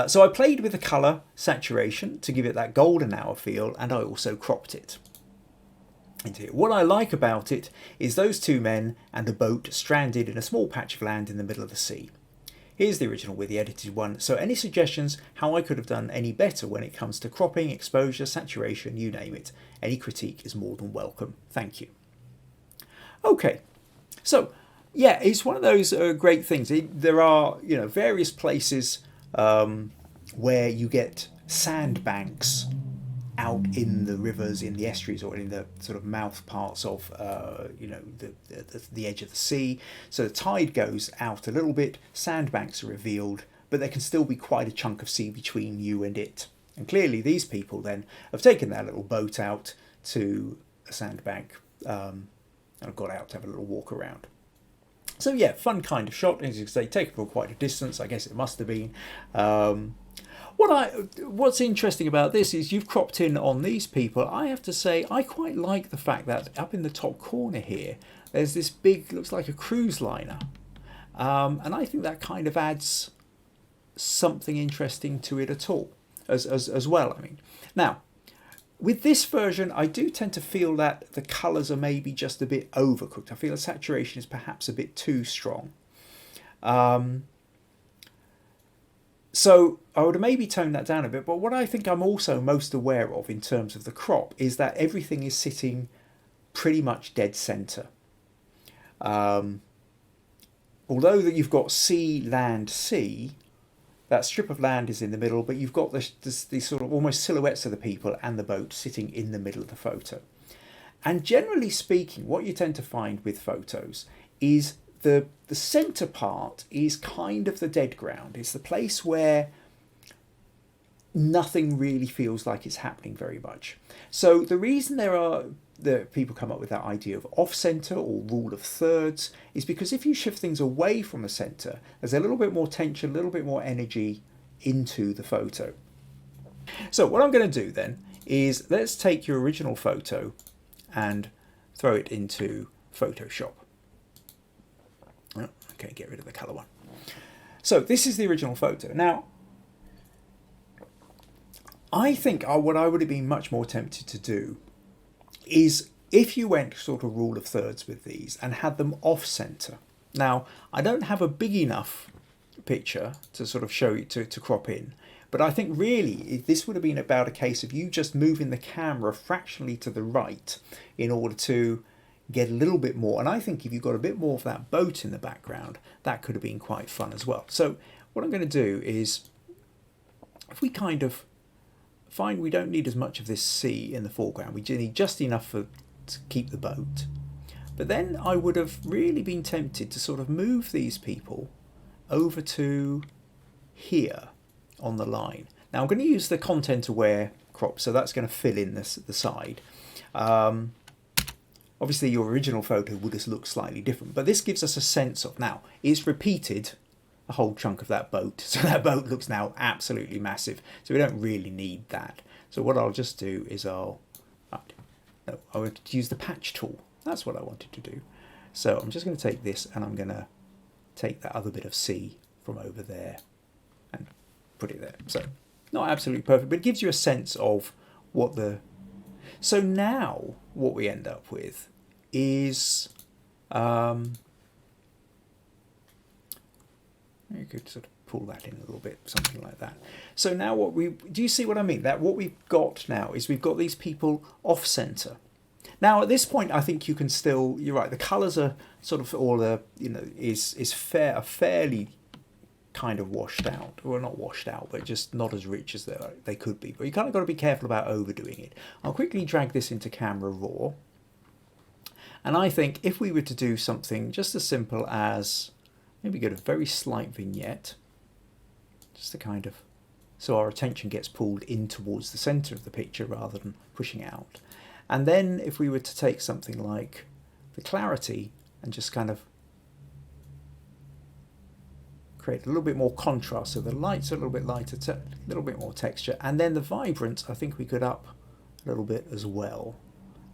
So I played with the colour saturation to give it that golden hour feel, and I also cropped it. into it. What I like about it is those two men and the boat stranded in a small patch of land in the middle of the sea. Here's the original with the edited one. So any suggestions how I could have done any better when it comes to cropping, exposure, saturation, you name it. Any critique is more than welcome. Thank you. Okay, so yeah, it's one of those great things. There are, various places where you get sandbanks out in the rivers, in the estuaries, or in the sort of mouth parts of, the edge of the sea. So the tide goes out a little bit, sandbanks are revealed, but there can still be quite a chunk of sea between you and it. And clearly these people then have taken their little boat out to a sandbank and have got out to have a little walk around. So yeah, fun kind of shot. As you can say, taken from quite a distance, I guess it must have been. What's interesting about this is you've cropped in on these people. I have to say, I quite like the fact that up in the top corner here, there's this big, looks like a cruise liner. And I think that kind of adds something interesting to it at all, as well. I mean, now, with this version, I do tend to feel that the colours are maybe just a bit overcooked. I feel the saturation is perhaps a bit too strong. So I would maybe tone that down a bit, but what I think I'm also most aware of in terms of the crop is that everything is sitting pretty much dead centre. Although that you've got sea, land, sea, that strip of land is in the middle, but you've got these sort of almost silhouettes of the people and the boat sitting in the middle of the photo. And generally speaking, what you tend to find with photos is the centre part is kind of the dead ground. It's the place where nothing really feels like it's happening very much. So the reason the people come up with that idea of off-centre or rule of thirds is because if you shift things away from the centre, there's a little bit more tension, a little bit more energy into the photo. So what I'm going to do then is let's take your original photo and throw it into Photoshop. Okay, get rid of the colour one. So this is the original photo. Now, I think what I would have been much more tempted to do is if you went sort of rule of thirds with these and had them off centre. Now, I don't have a big enough picture to sort of show you to crop in, but I think really this would have been about a case of you just moving the camera fractionally to the right in order to get a little bit more. And I think if you got a bit more of that boat in the background, that could have been quite fun as well. So what I'm going to do is, if we kind of find we don't need as much of this sea in the foreground, we need just enough to keep the boat. But then I would have really been tempted to sort of move these people over to here on the line. Now I'm going to use the content aware crop, so that's going to fill in the side. Obviously your original photo would have looked slightly different, but this gives us a sense of, now it's repeated a whole chunk of that boat, so that boat looks now absolutely massive, so we don't really need that. So what I'll just do is I want to use the patch tool. That's what I wanted to do. So I'm just going to take this and I'm going to take that other bit of sea from over there and put it there. So not absolutely perfect, but it gives you a sense of what the... So now what we end up with is you could sort of pull that in a little bit, something like that. So now do you see what I mean? That what we've got now is we've got these people off centre. Now at this point I think you can still, you're right, the colours are sort of all is fairly kind of washed out, or not washed out, but just not as rich as they could be. But you kind of got to be careful about overdoing it. I'll quickly drag this into Camera Raw, and I think if we were to do something just as simple as maybe get a very slight vignette, just to kind of, so our attention gets pulled in towards the centre of the picture rather than pushing out. And then if we were to take something like the clarity and just kind of create a little bit more contrast, so the light's a little bit lighter, a little bit more texture, and then the vibrance I think we could up a little bit as well.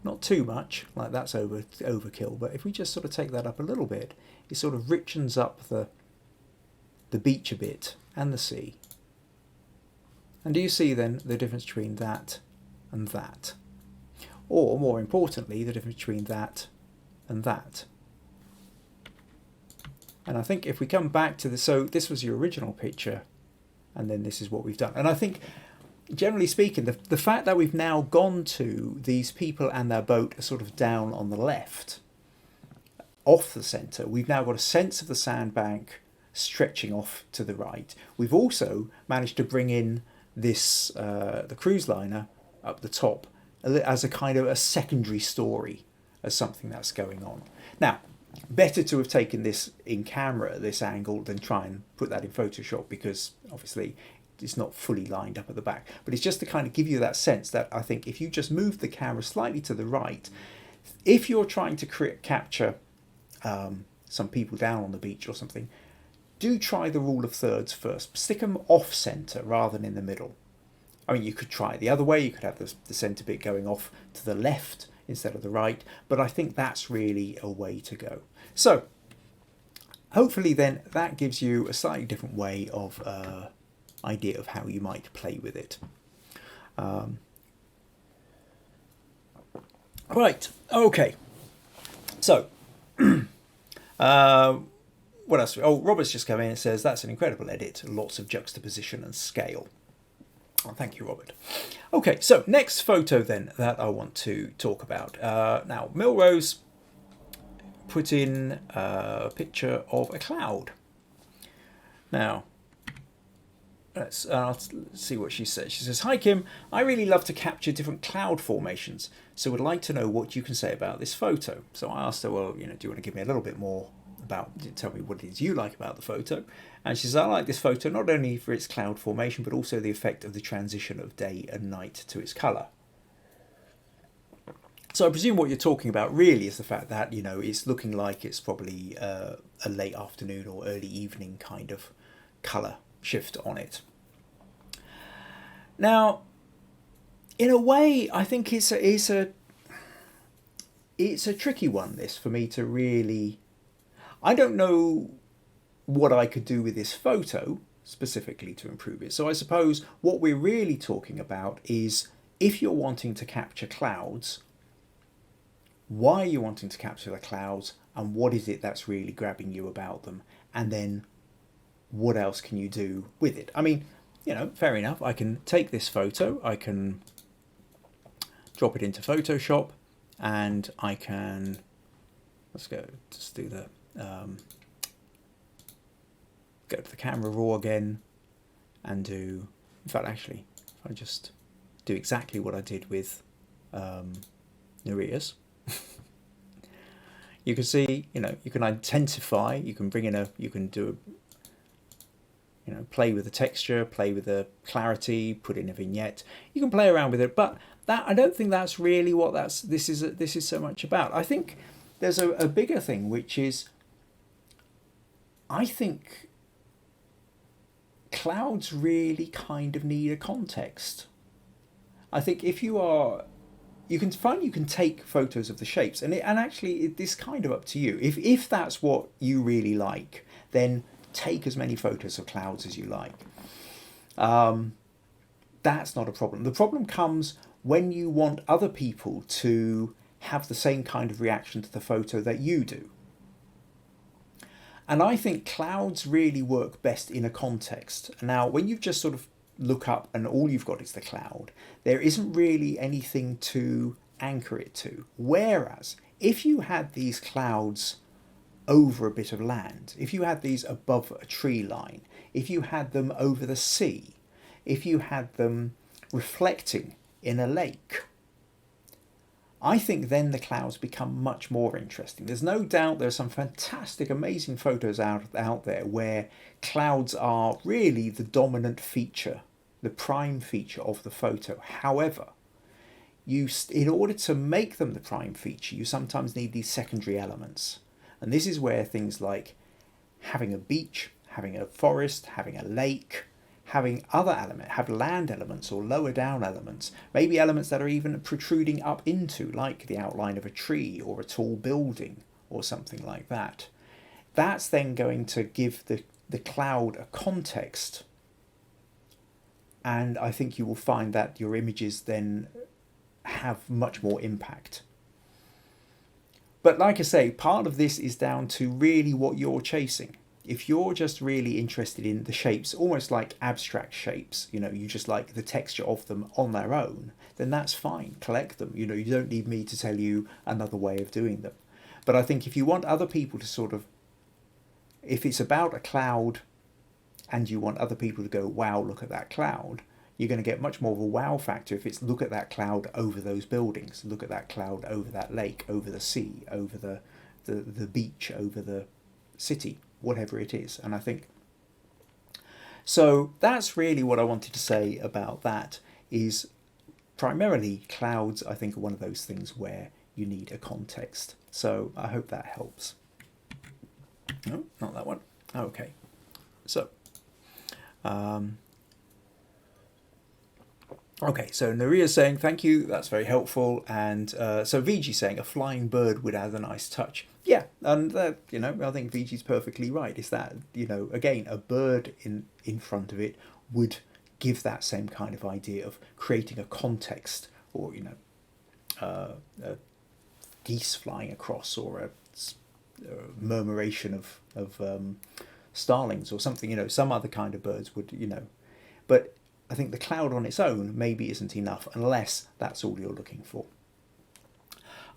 Not too much, like that's overkill, but if we just sort of take that up a little bit, it sort of richens up the beach a bit and the sea. And do you see then the difference between that and that? or more importantly, the difference between that and that. And I think if we come back to so this was your original picture, and then this is what we've done. And I think, generally speaking, the fact that we've now gone to these people and their boat are sort of down on the left, off the centre, we've now got a sense of the sandbank stretching off to the right. We've also managed to bring in this the cruise liner up the top as a kind of a secondary story, as something that's going on. Now, better to have taken this in camera at this angle than try and put that in Photoshop, because obviously it's not fully lined up at the back. But it's just to kind of give you that sense that I think if you just move the camera slightly to the right, if you're trying to capture some people down on the beach or something, do try the rule of thirds first. Stick them off centre rather than in the middle. I mean, you could try it the other way. You could have the centre bit going off to the left instead of the right, but I think that's really a way to go. So hopefully then that gives you a slightly different way of idea of how you might play with it. Right, okay, so what else? Oh, Robert's just come in and says that's an incredible edit, lots of juxtaposition and scale. Oh, thank you, Robert. Okay, so next photo then that I want to talk about. Now, Milrose put in a picture of a cloud. Now, let's see what she says. She says, "Hi Kim, I really love to capture different cloud formations, so would like to know what you can say about this photo." So I asked her, well, do you want to give me a little bit more about, tell me what it is you like about the photo? And she says, "I like this photo not only for its cloud formation, but also the effect of the transition of day and night to its colour." So I presume what you're talking about really is the fact that, it's looking like it's probably a late afternoon or early evening kind of colour shift on it. Now, in a way, I think it's a tricky one, this, for me to really... I don't know what I could do with this photo specifically to improve it. So I suppose what we're really talking about is, if you're wanting to capture clouds, why are you wanting to capture the clouds, and what is it that's really grabbing you about them? And then what else can you do with it? I mean, fair enough. I can take this photo, I can drop it into Photoshop, and I can, let's go, just do the, go to the camera raw again and do, in fact, actually, if I just do exactly what I did with Nereus, you can see, you can intensify, you can bring in you can do play with the texture, play with the clarity, put in a vignette. You can play around with it, but that, I don't think that's really what this is so much about. I think there's a bigger thing, which is, I think clouds really kind of need a context. I think if you can take photos of the shapes, and actually this kind of up to you. If that's what you really like, then take as many photos of clouds as you like. That's not a problem. The problem comes when you want other people to have the same kind of reaction to the photo that you do. And I think clouds really work best in a context. Now, when you just sort of look up and all you've got is the cloud, there isn't really anything to anchor it to. Whereas if you had these clouds over a bit of land, if you had these above a tree line, if you had them over the sea, if you had them reflecting in a lake, I think then the clouds become much more interesting. There's no doubt there's some fantastic, amazing photos out there where clouds are really the dominant feature, the prime feature of the photo. However, in order to make them the prime feature, you sometimes need these secondary elements. And this is where things like having a beach, having a forest, having a lake, having other elements, have land elements or lower down elements, maybe elements that are even protruding up into, like the outline of a tree or a tall building or something like that. That's then going to give the cloud a context. And I think you will find that your images then have much more impact. But like I say, part of this is down to really what you're chasing. If you're just really interested in the shapes, almost like abstract shapes, you just like the texture of them on their own, then that's fine. Collect them. You don't need me to tell you another way of doing them. But I think if you want other people to sort of, if it's about a cloud and you want other people to go, wow, look at that cloud, you're going to get much more of a wow factor if it's look at that cloud over those buildings, look at that cloud over that lake, over the sea, over the beach, over the city, whatever it is. And I think, so that's really what I wanted to say about that, is primarily clouds, I think, are one of those things where you need a context. So I hope that helps. No, not that one. Okay. So, okay, so Naria's saying, thank you, that's very helpful. And so VG saying, a flying bird would add a nice touch. Yeah, and that, I think VG's perfectly right. Is that, again, a bird in front of it would give that same kind of idea of creating a context, or, geese flying across, or a murmuration of starlings or something, some other kind of birds would, but I think the cloud on its own maybe isn't enough unless that's all you're looking for.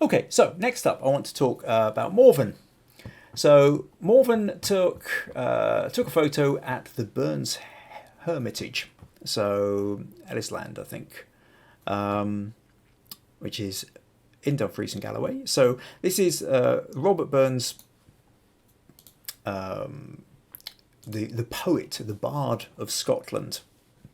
Okay, so next up I want to talk about Morven. So Morven took a photo at the Burns Hermitage, so Ellisland, I think, which is in Dumfries and Galloway. So this is Robert Burns, the poet, the bard of Scotland.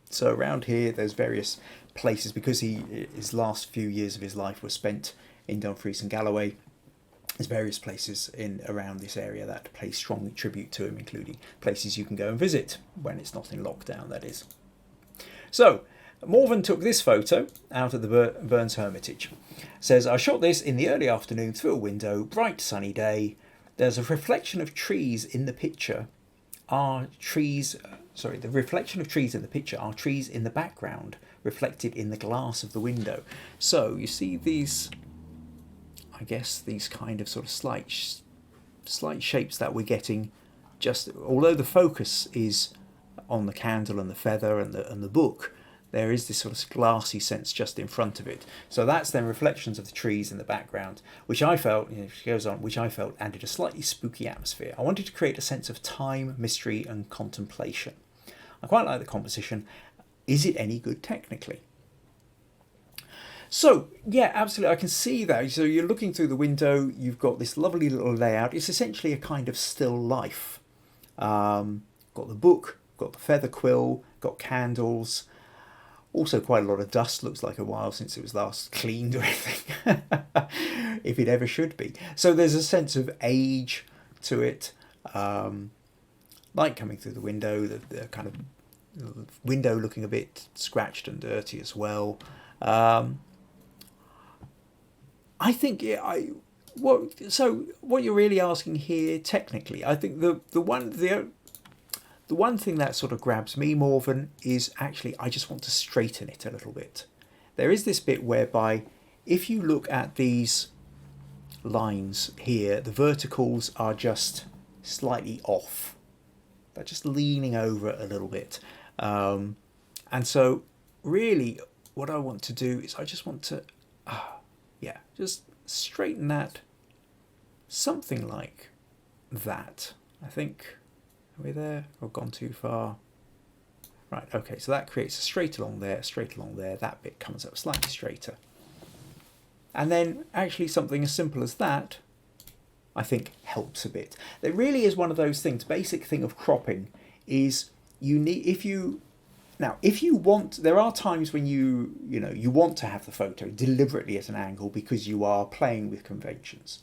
So around here there's various places, because his last few years of his life were spent in Dumfries and Galloway. There's various places around this area that pay strongly tribute to him, including places you can go and visit when it's not in lockdown, that is. So Morven took this photo out of the Burns Hermitage. Says, I shot this in the early afternoon through a window, bright sunny day. There's a reflection of trees in the picture. The reflection of trees in the picture are trees in the background, reflected in the glass of the window. So you see these, I guess, these kind of sort of slight shapes that we're getting, just although the focus is on the candle and the feather and the book, there is this sort of glassy sense just in front of it. So that's then reflections of the trees in the background, which I felt, she goes on, which I felt added a slightly spooky atmosphere. I wanted to create a sense of time, mystery and contemplation. I quite like the composition. Is it any good technically? So, yeah, absolutely, I can see that. So you're looking through the window, you've got this lovely little layout. It's essentially a kind of still life. Got the book, got the feather quill, got candles. Also quite a lot of dust. Looks like a while since it was last cleaned or anything, if it ever should be. So there's a sense of age to it. Light coming through the window, the kind of window looking a bit scratched and dirty as well. I think what you're really asking here technically, I think the one thing that sort of grabs me, Morven, is actually I just want to straighten it a little bit. There is this bit whereby if you look at these lines here, the verticals are just slightly off. They're just leaning over a little bit. And so really what I want to do is I just want to, just straighten that something like that. I think, are we there? Or gone too far? Right, okay, so that creates a straight along there, that bit comes up slightly straighter. And then actually something as simple as that, I think, helps a bit. There really is one of those things, basic thing of cropping is you need, if you want, there are times when you want to have the photo deliberately at an angle because you are playing with conventions.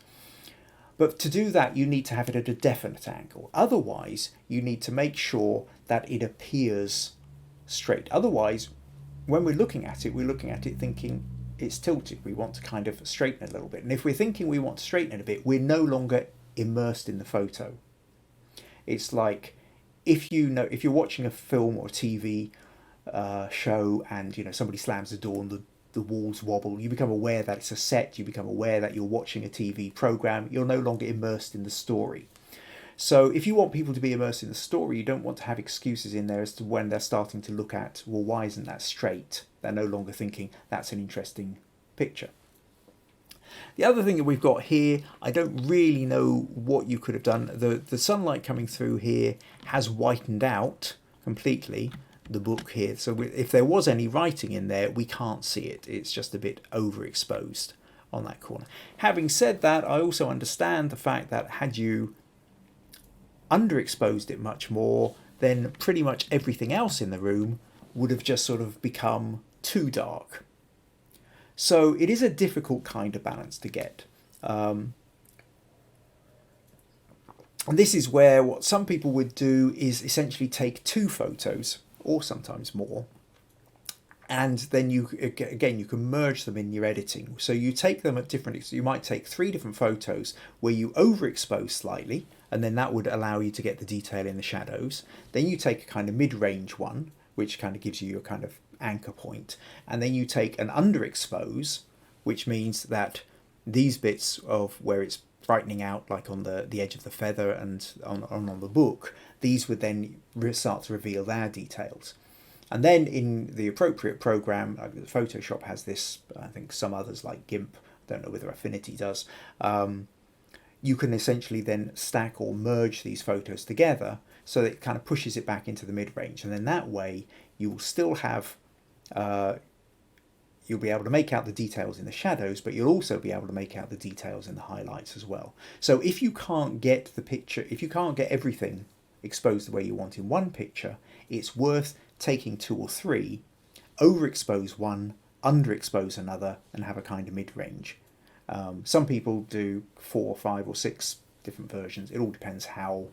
But to do that, you need to have it at a definite angle. Otherwise, you need to make sure that it appears straight. Otherwise, when we're looking at it thinking it's tilted. We want to kind of straighten it a little bit. And if we're thinking we want to straighten it a bit, we're no longer immersed in the photo. It's like if you're watching a film or a TV show and somebody slams the door and the walls wobble. You become aware that it's a set. You become aware that you're watching a TV program. You're no longer immersed in the story. So if you want people to be immersed in the story, you don't want to have excuses in there as to when they're starting to look at, well, why isn't that straight? They're no longer thinking that's an interesting picture. The other thing that we've got here, I don't really know what you could have done. The sunlight coming through here has whitened out completely the book here. So if there was any writing in there, we can't see it. It's just a bit overexposed on that corner. Having said that, I also understand the fact that had you underexposed it much more, then pretty much everything else in the room would have just sort of become too dark. So it is a difficult kind of balance to get. And this is where what some people would do is essentially take 2 photos, or sometimes more, and then you can merge them in your editing. So you take them at different, you might take 3 different photos where you overexpose slightly, and then that would allow you to get the detail in the shadows. Then you take a kind of mid-range one, which kind of gives you your kind of anchor point, and then you take an underexpose, which means that these bits of where it's brightening out, like on the edge of the feather and on the book, these would then start to reveal their details. And then in the appropriate program, Photoshop has this, I think some others like GIMP, don't know whether Affinity does, you can essentially then stack or merge these photos together so that it kind of pushes it back into the mid-range. And then that way you'll still have, you'll be able to make out the details in the shadows, but you'll also be able to make out the details in the highlights as well. So if you can't get the picture, if you can't get everything exposed the way you want in one picture, it's worth taking 2 or 3, overexpose one, underexpose another, and have a kind of mid-range. Some people do 4 or 5 or 6 different versions. It all depends how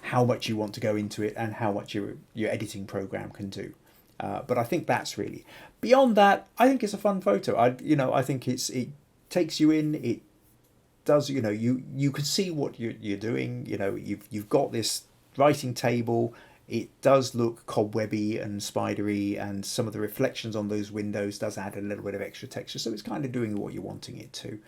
how much you want to go into it and how much your editing program can do. But I think that's really, beyond that, I think it's a fun photo. I think it takes you in. It does, you can see what you're doing. You've got this writing table. It does look cobwebby and spidery, and some of the reflections on those windows does add a little bit of extra texture. So it's kind of doing what you're wanting it to.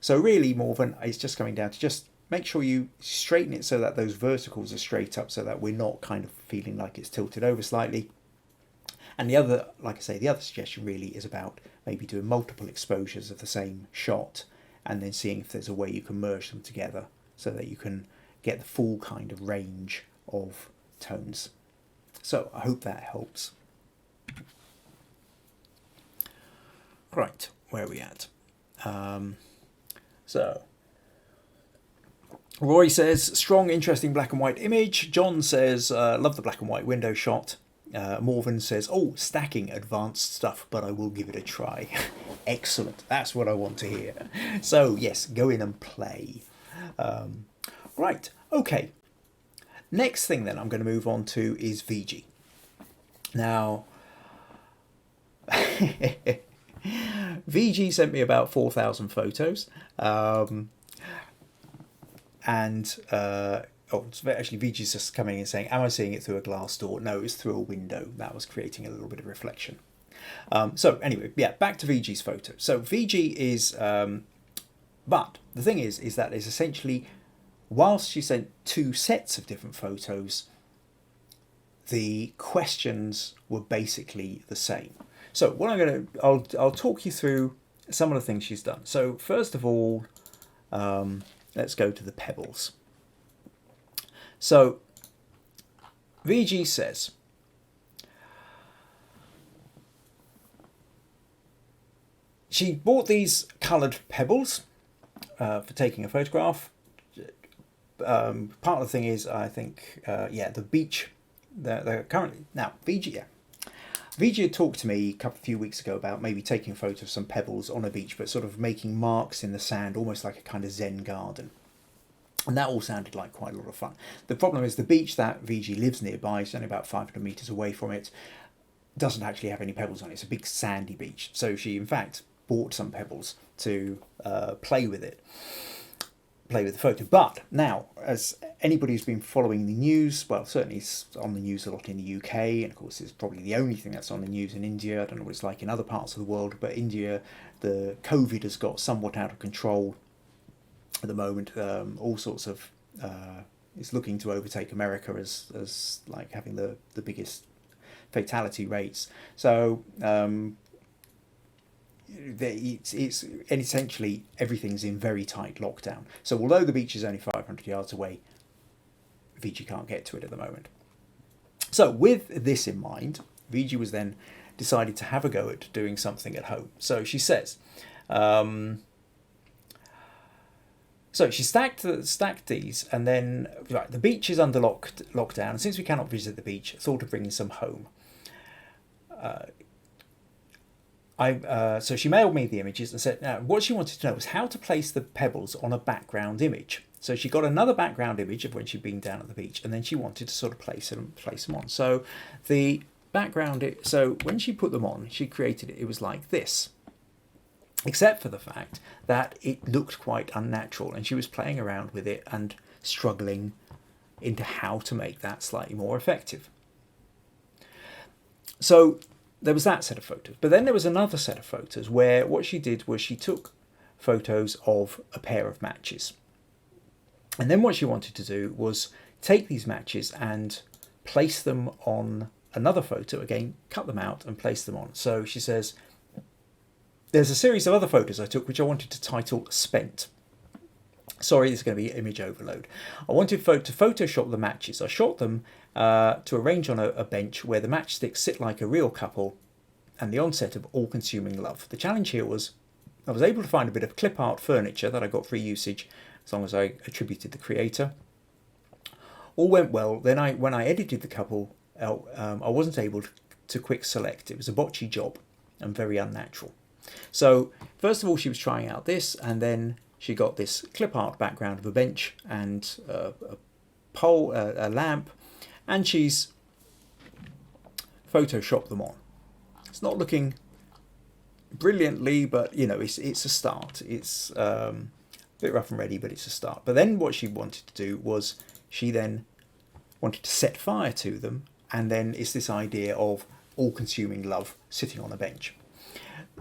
So really, Morven, it's just coming down to just make sure you straighten it so that those verticals are straight up, so that we're not kind of feeling like it's tilted over slightly. And the other, like I say, the other suggestion really is about maybe doing multiple exposures of the same shot and then seeing if there's a way you can merge them together so that you can get the full kind of range of tones. So I hope that helps. Right, where are we at? So Roy says, strong, interesting black and white image. John says, love the black and white window shot. Morven says, oh, stacking, advanced stuff, but I will give it a try. Excellent, that's what I want to hear. So yes, go in and play. Right, okay. Next thing then I'm going to move on to is VG. Now, VG sent me about 4,000 photos. Actually, VG's just coming and saying, am I seeing it through a glass door? No, it's through a window. That was creating a little bit of reflection. So anyway, yeah, back to VG's photo. So VG is, but the thing is that it's essentially, whilst she sent 2 sets of different photos, the questions were basically the same. So what I'll talk you through some of the things she's done. So first of all, let's go to the pebbles. So VG says, she bought these coloured pebbles for taking a photograph. Part of the thing is, I think, the beach. They're currently now VG. Yeah, VG had talked to me a few weeks ago about maybe taking a photo of some pebbles on a beach, but sort of making marks in the sand, almost like a kind of Zen garden. And that all sounded like quite a lot of fun. The problem is the beach that VG lives nearby, is only about 500 metres away from it, doesn't actually have any pebbles on it. It's a big sandy beach. So she, in fact, bought some pebbles to play with it. play with the photo. But now, as anybody who's been following the news, well, certainly it's on the news a lot in the UK, and of course it's probably the only thing that's on the news in India. I don't know what it's like in other parts of the world, but India, the COVID has got somewhat out of control at the moment. All sorts of it's looking to overtake America as like having the biggest fatality rates. So it's and essentially everything's in very tight lockdown. So although the beach is only 500 yards away, Vijay can't get to it at the moment. So with this in mind, Vijay was then decided to have a go at doing something at home. So she says, so she stacked these, and then right, the beach is under lockdown, and since we cannot visit the beach, I thought of bringing some home. So she mailed me the images and said what she wanted to know was how to place the pebbles on a background image. So she got another background image of when she'd been down at the beach, and then she wanted to sort of place them on. So the background, so when she put them on, she created it. It was like this, except for the fact that it looked quite unnatural, and she was playing around with it and struggling into how to make that slightly more effective. So there was that set of photos, but then there was another set of photos where what she did was she took photos of a pair of matches, and then what she wanted to do was take these matches and place them on another photo, again cut them out and place them on. So she says, there's a series of other photos I took which I wanted to title Spent. Sorry, this is going to be image overload. I wanted to Photoshop the matches. I shot them to arrange on a bench where the matchsticks sit like a real couple and the onset of all-consuming love. The challenge here was I was able to find a bit of clip art furniture that I got free usage as long as I attributed the creator. All went well. Then when I edited the couple, I wasn't able to quick select. It was a botchy job and very unnatural. So first of all, she was trying out this, and then she got this clip art background of a bench and a pole, a lamp, and she's photoshopped them on. It's not looking brilliantly, but you know, it's a start. It's a bit rough and ready, but it's a start. But then what she wanted to do was she then wanted to set fire to them, and then it's this idea of all-consuming love sitting on a bench.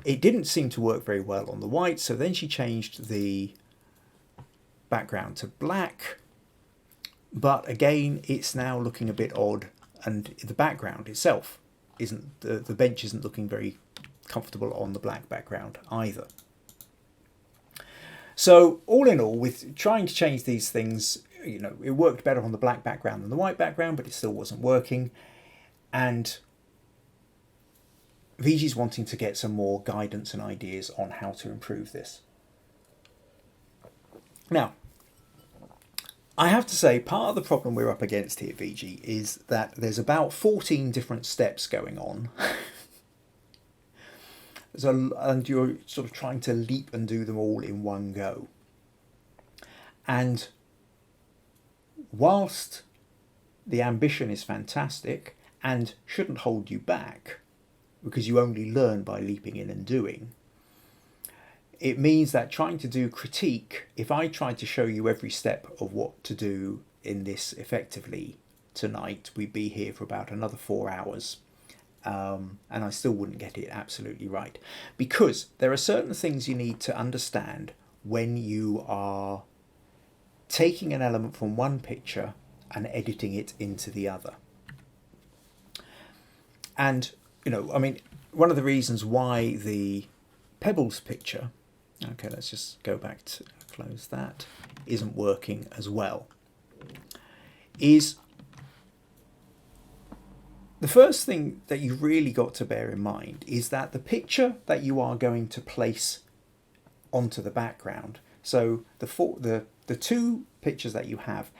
It didn't seem to work very well on the white, so then she changed the background to black, but again it's now looking a bit odd, and the background itself isn't, the bench isn't looking very comfortable on the black background either. So all in all, with trying to change these things, you know, it worked better on the black background than the white background, but it still wasn't working, and Vijay's wanting to get some more guidance and ideas on how to improve this. Now, I have to say, part of the problem we're up against here, Vijay, is that there's about 14 different steps going on. And you're sort of trying to leap and do them all in one go. And whilst the ambition is fantastic and shouldn't hold you back, because you only learn by leaping in and doing, it means that trying to do critique, if I tried to show you every step of what to do in this effectively tonight, we'd be here for about another 4 hours, and I still wouldn't get it absolutely right, because there are certain things you need to understand when you are taking an element from one picture and editing it into the other. And you know, I mean, one of the reasons why the Pebbles picture, okay, let's just go back to close that, isn't working as well, is the first thing that you've really got to bear in mind is that the picture that you are going to place onto the background, so the two pictures that you have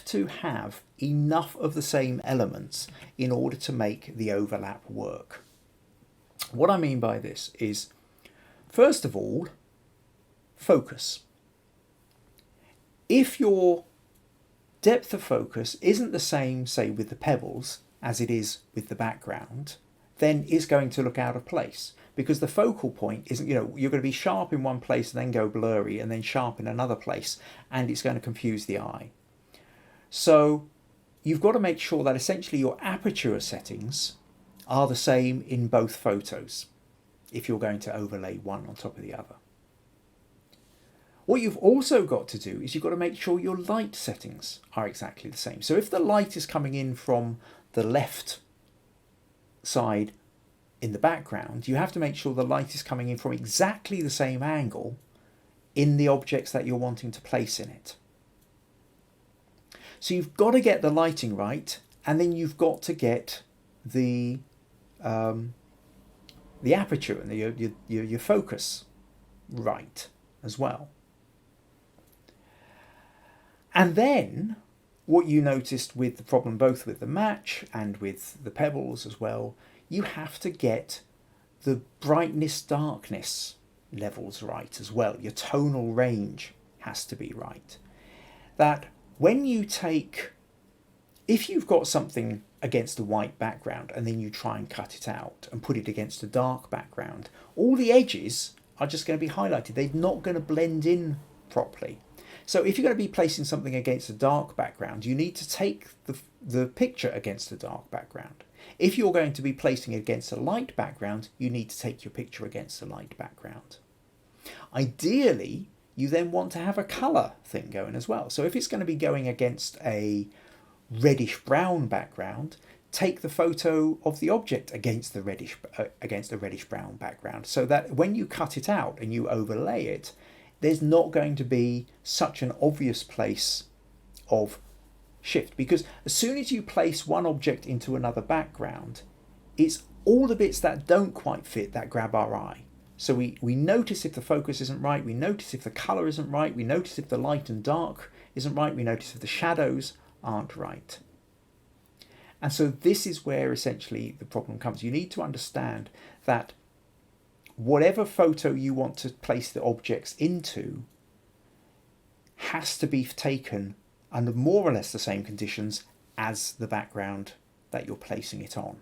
to have enough of the same elements in order to make the overlap work. What I mean by this is, first of all, focus. If your depth of focus isn't the same, say, with the pebbles as it is with the background, then it's going to look out of place. because the focal point isn't, you're going to be sharp in one place and then go blurry and then sharp in another place, and it's going to confuse the eye. So you've got to make sure that essentially your aperture settings are the same in both photos if you're going to overlay one on top of the other. What you've also got to do is you've got to make sure your light settings are exactly the same. So if the light is coming in from the left side in the background, you have to make sure the light is coming in from exactly the same angle in the objects that you're wanting to place in it. So you've got to get the lighting right, and then you've got to get the aperture and your focus right as well. And then what you noticed with the problem, both with the match and with the pebbles as well, you have to get the brightness darkness levels right as well. Your tonal range has to be right. That when you take, if you've got something against a white background and then you try and cut it out and put it against a dark background, all the edges are just going to be highlighted. They're not going to blend in properly. So if you're going to be placing something against a dark background, you need to take the picture against a dark background. If you're going to be placing it against a light background, you need to take your picture against a light background. Ideally, you then want to have a colour thing going as well. So if it's going to be going against a reddish brown background, take the photo of the object against a reddish brown background, so that when you cut it out and you overlay it, there's not going to be such an obvious place of shift, because as soon as you place one object into another background, it's all the bits that don't quite fit that grab our eye. So we notice if the focus isn't right, we notice if the colour isn't right, we notice if the light and dark isn't right, we notice if the shadows aren't right. And so this is where essentially the problem comes. You need to understand that whatever photo you want to place the objects into has to be taken under more or less the same conditions as the background that you're placing it on.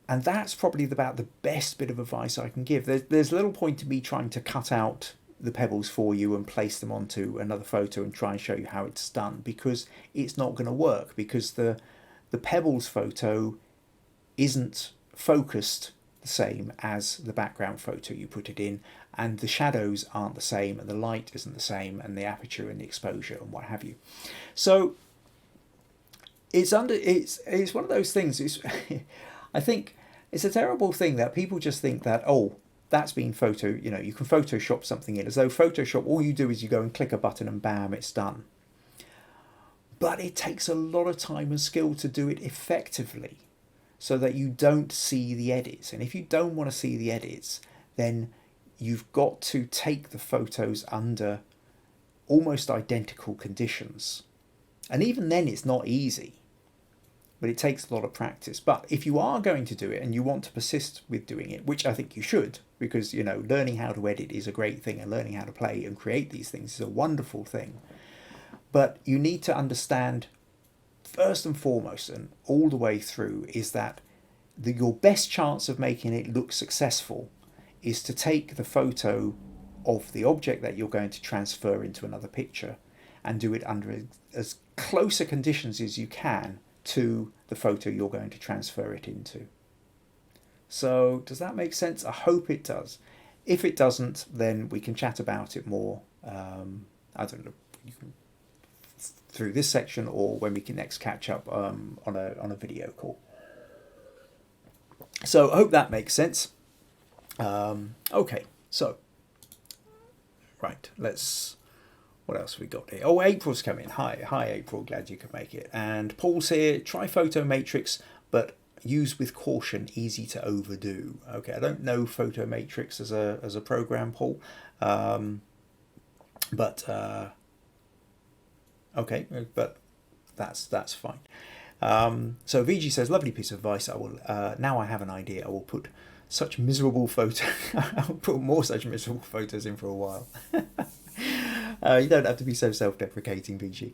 And that's probably about the best bit of advice I can give. There's little point in me trying to cut out the pebbles for you and place them onto another photo and try and show you how it's done, because it's not going to work, because the pebbles photo isn't focused the same as the background photo you put it in, and the shadows aren't the same, and the light isn't the same, and the aperture and the exposure and what have you. So it's one of those things. I think it's a terrible thing that people just think that, oh, that's been you can Photoshop something in, as though Photoshop, all you do is you go and click a button and bam, it's done. But it takes a lot of time and skill to do it effectively, so that you don't see the edits. And if you don't want to see the edits, then you've got to take the photos under almost identical conditions. And even then it's not easy, but it takes a lot of practice. But if you are going to do it and you want to persist with doing it, which I think you should, because learning how to edit is a great thing, and learning how to play and create these things is a wonderful thing. But you need to understand, first and foremost, and all the way through, is that your best chance of making it look successful is to take the photo of the object that you're going to transfer into another picture and do it under as closer conditions as you can to the photo you're going to transfer it into. So does that make sense? I hope it does. If it doesn't, then we can chat about it more. I don't know, through this section, or when we can next catch up on a video call. So I hope that makes sense. Okay, so right, what else have we got here? Oh, April's come in. Hi April, glad you could make it. And Paul's here. Try Photo Matrix, but use with caution, easy to overdo. Okay, I don't know Photo Matrix as a program, Paul, but okay, but that's fine. So VG says, lovely piece of advice. I will now I have an idea. I will put such miserable photos. I'll put more such miserable photos in for a while. You don't have to be so self-deprecating, VG.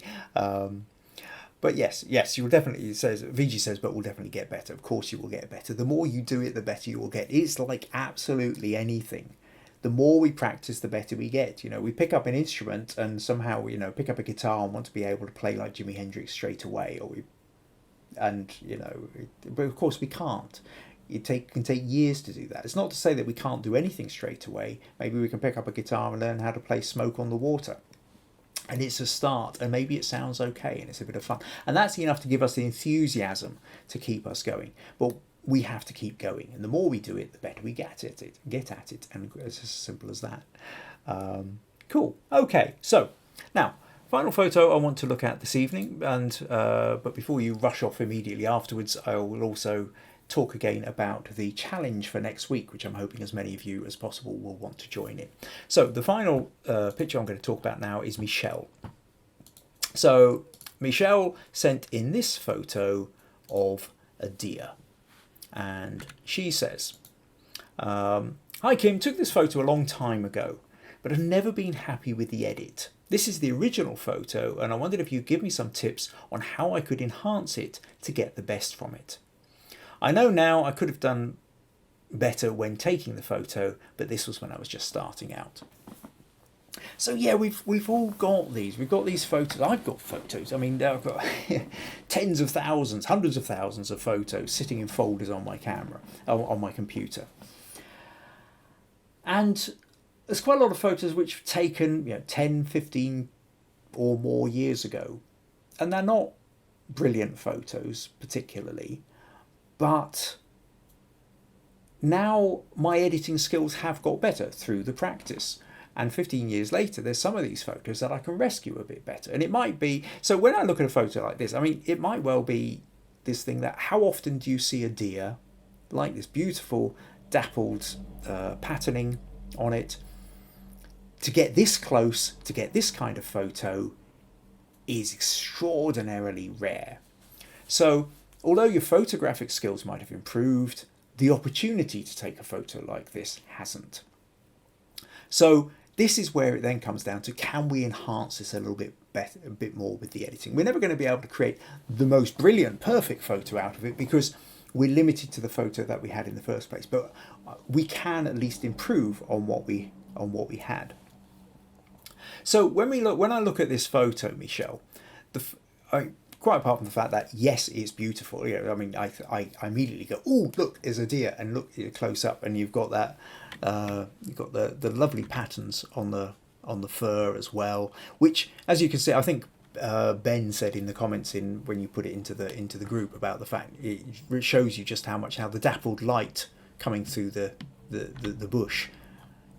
But yes, you will definitely, it says, VG says, but we'll definitely get better. Of course you will get better. The more you do it, the better you will get. It's like absolutely anything. The more we practice, the better we get. You know, we pick up an instrument and somehow, you know, pick up a guitar and want to be able to play like Jimi Hendrix straight away, but of course we can't. Can take years to do that. It's not to say that we can't do anything straight away. Maybe we can pick up a guitar and learn how to play Smoke on the Water. And it's a start, and maybe it sounds okay and it's a bit of fun. And that's enough to give us the enthusiasm to keep us going. But we have to keep going. And the more we do it, the better we get at it. And it's as simple as that. Cool. Okay, so now, final photo I want to look at this evening. But before you rush off immediately afterwards, I will also talk again about the challenge for next week, which I'm hoping as many of you as possible will want to join in. So the final picture I'm going to talk about now is Michelle. So Michelle sent in this photo of a deer, and she says, "Hi Kim, took this photo a long time ago, but I've never been happy with the edit. This is the original photo, and I wondered if you'd give me some tips on how I could enhance it to get the best from it. I know now I could have done better when taking the photo, but this was when I was just starting out." So yeah, we've all got these. We've got these photos. I've got photos. I mean, I've got tens of thousands, hundreds of thousands of photos sitting in folders on my camera, on my computer. And there's quite a lot of photos which were taken, 10, 15 or more years ago. And they're not brilliant photos particularly. But now my editing skills have got better through the practice. And 15 years later, there's some of these photos that I can rescue a bit better. And it might be, so when I look at a photo like this, I mean, it might well be this thing that how often do you see a deer like this beautiful dappled patterning on it? To get this close, to get this kind of photo is extraordinarily rare. So although your photographic skills might have improved, the opportunity to take a photo like this hasn't. So this is where it then comes down to, can we enhance this a little bit better, a bit more with the editing? We're never going to be able to create the most brilliant, perfect photo out of it because we're limited to the photo that we had in the first place. But we can at least improve on what we had. So when I look at this photo, Michelle, quite apart from the fact that yes, it's beautiful. I mean, I immediately go, oh, look, there's a deer, and look close up, and you've got that, you've got the lovely patterns on the fur as well. Which, as you can see, I think Ben said in the comments when you put it into the group about the fact it shows you just how the dappled light coming through the bush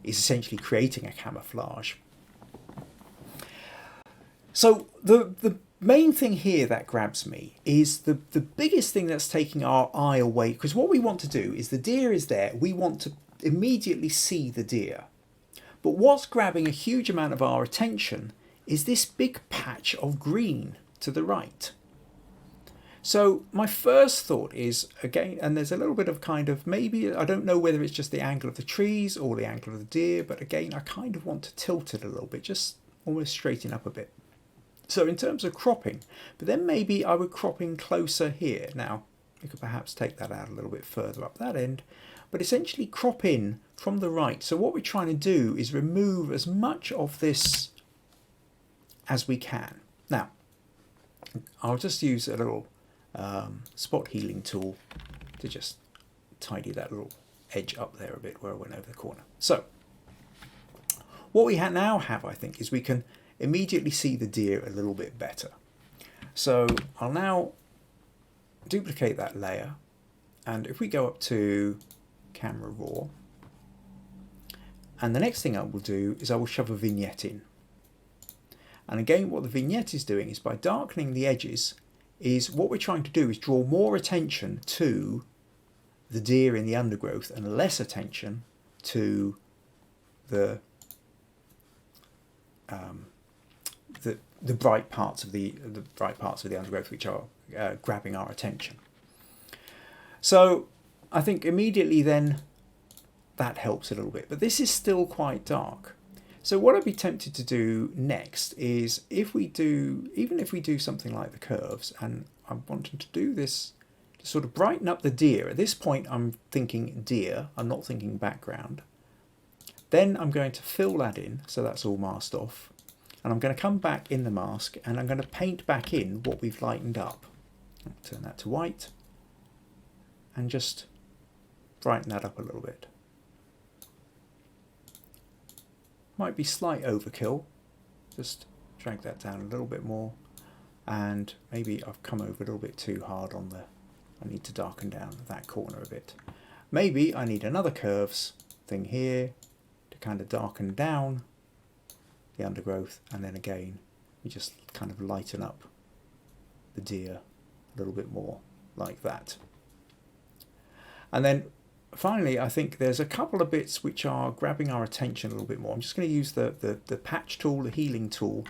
is essentially creating a camouflage. So the main thing here that grabs me is the biggest thing that's taking our eye away, because what we want to do is the deer is there, we want to immediately see the deer. But what's grabbing a huge amount of our attention is this big patch of green to the right. So my first thought is, again, and there's a little bit of kind of, maybe, I don't know whether it's just the angle of the trees or the angle of the deer, but again, I kind of want to tilt it a little bit, just almost straighten up a bit. So in terms of cropping, but then maybe I would crop in closer here. Now, you could perhaps take that out a little bit further up that end, but essentially crop in from the right. So what we're trying to do is remove as much of this as we can. Now, I'll just use a little spot healing tool to just tidy that little edge up there a bit where I went over the corner. So what we now have, I think, is we can immediately see the deer a little bit better. So I'll now duplicate that layer, and if we go up to camera raw, and the next thing I will do is I will shove a vignette in. And again, what the vignette is doing is, by darkening the edges, is what we're trying to do is draw more attention to the deer in the undergrowth and less attention to the bright parts of the undergrowth which are grabbing our attention. So I think immediately then that helps a little bit, but this is still quite dark. So what I'd be tempted to do next is even if we do something like the curves, and I'm wanting to do this to sort of brighten up the deer. At this point I'm thinking deer, I'm not thinking background. Then I'm going to fill that in, so that's all masked off. And I'm going to come back in the mask and I'm going to paint back in what we've lightened up. I'll turn that to white and just brighten that up a little bit. Might be slight overkill, just drag that down a little bit more, and maybe I've come over a little bit too hard on the, I need to darken down that corner a bit. Maybe I need another curves thing here to kind of darken down the undergrowth, and then again we just kind of lighten up the deer a little bit more like that. And then finally, I think there's a couple of bits which are grabbing our attention a little bit more. I'm just going to use the patch tool, the healing tool.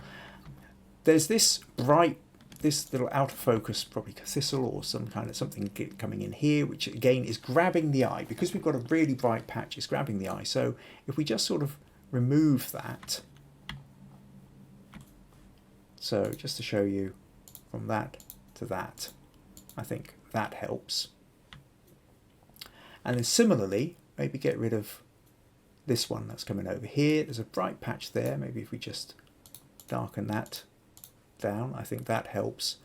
There's this little out of focus, probably thistle or some kind of something coming in here, which again is grabbing the eye. Because we've got a really bright patch, it's grabbing the eye. So if we just sort of remove that, so just to show you from that to that, I think that helps. And then similarly, maybe get rid of this one that's coming over here. There's a bright patch there. Maybe if we just darken that down, I think that helps.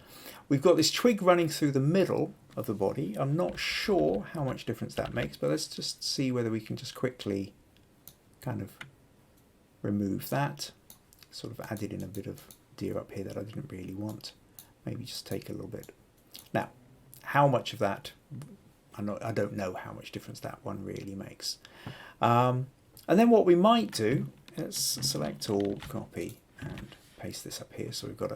We've got this twig running through the middle of the body. I'm not sure how much difference that makes, but let's just see whether we can just quickly kind of remove that. Sort of added in a bit of deer up here that I didn't really want. Maybe just take a little bit. Now, how much of that, I don't know how much difference that one really makes. And then what we might do, let's select all, copy, and paste this up here. So we've got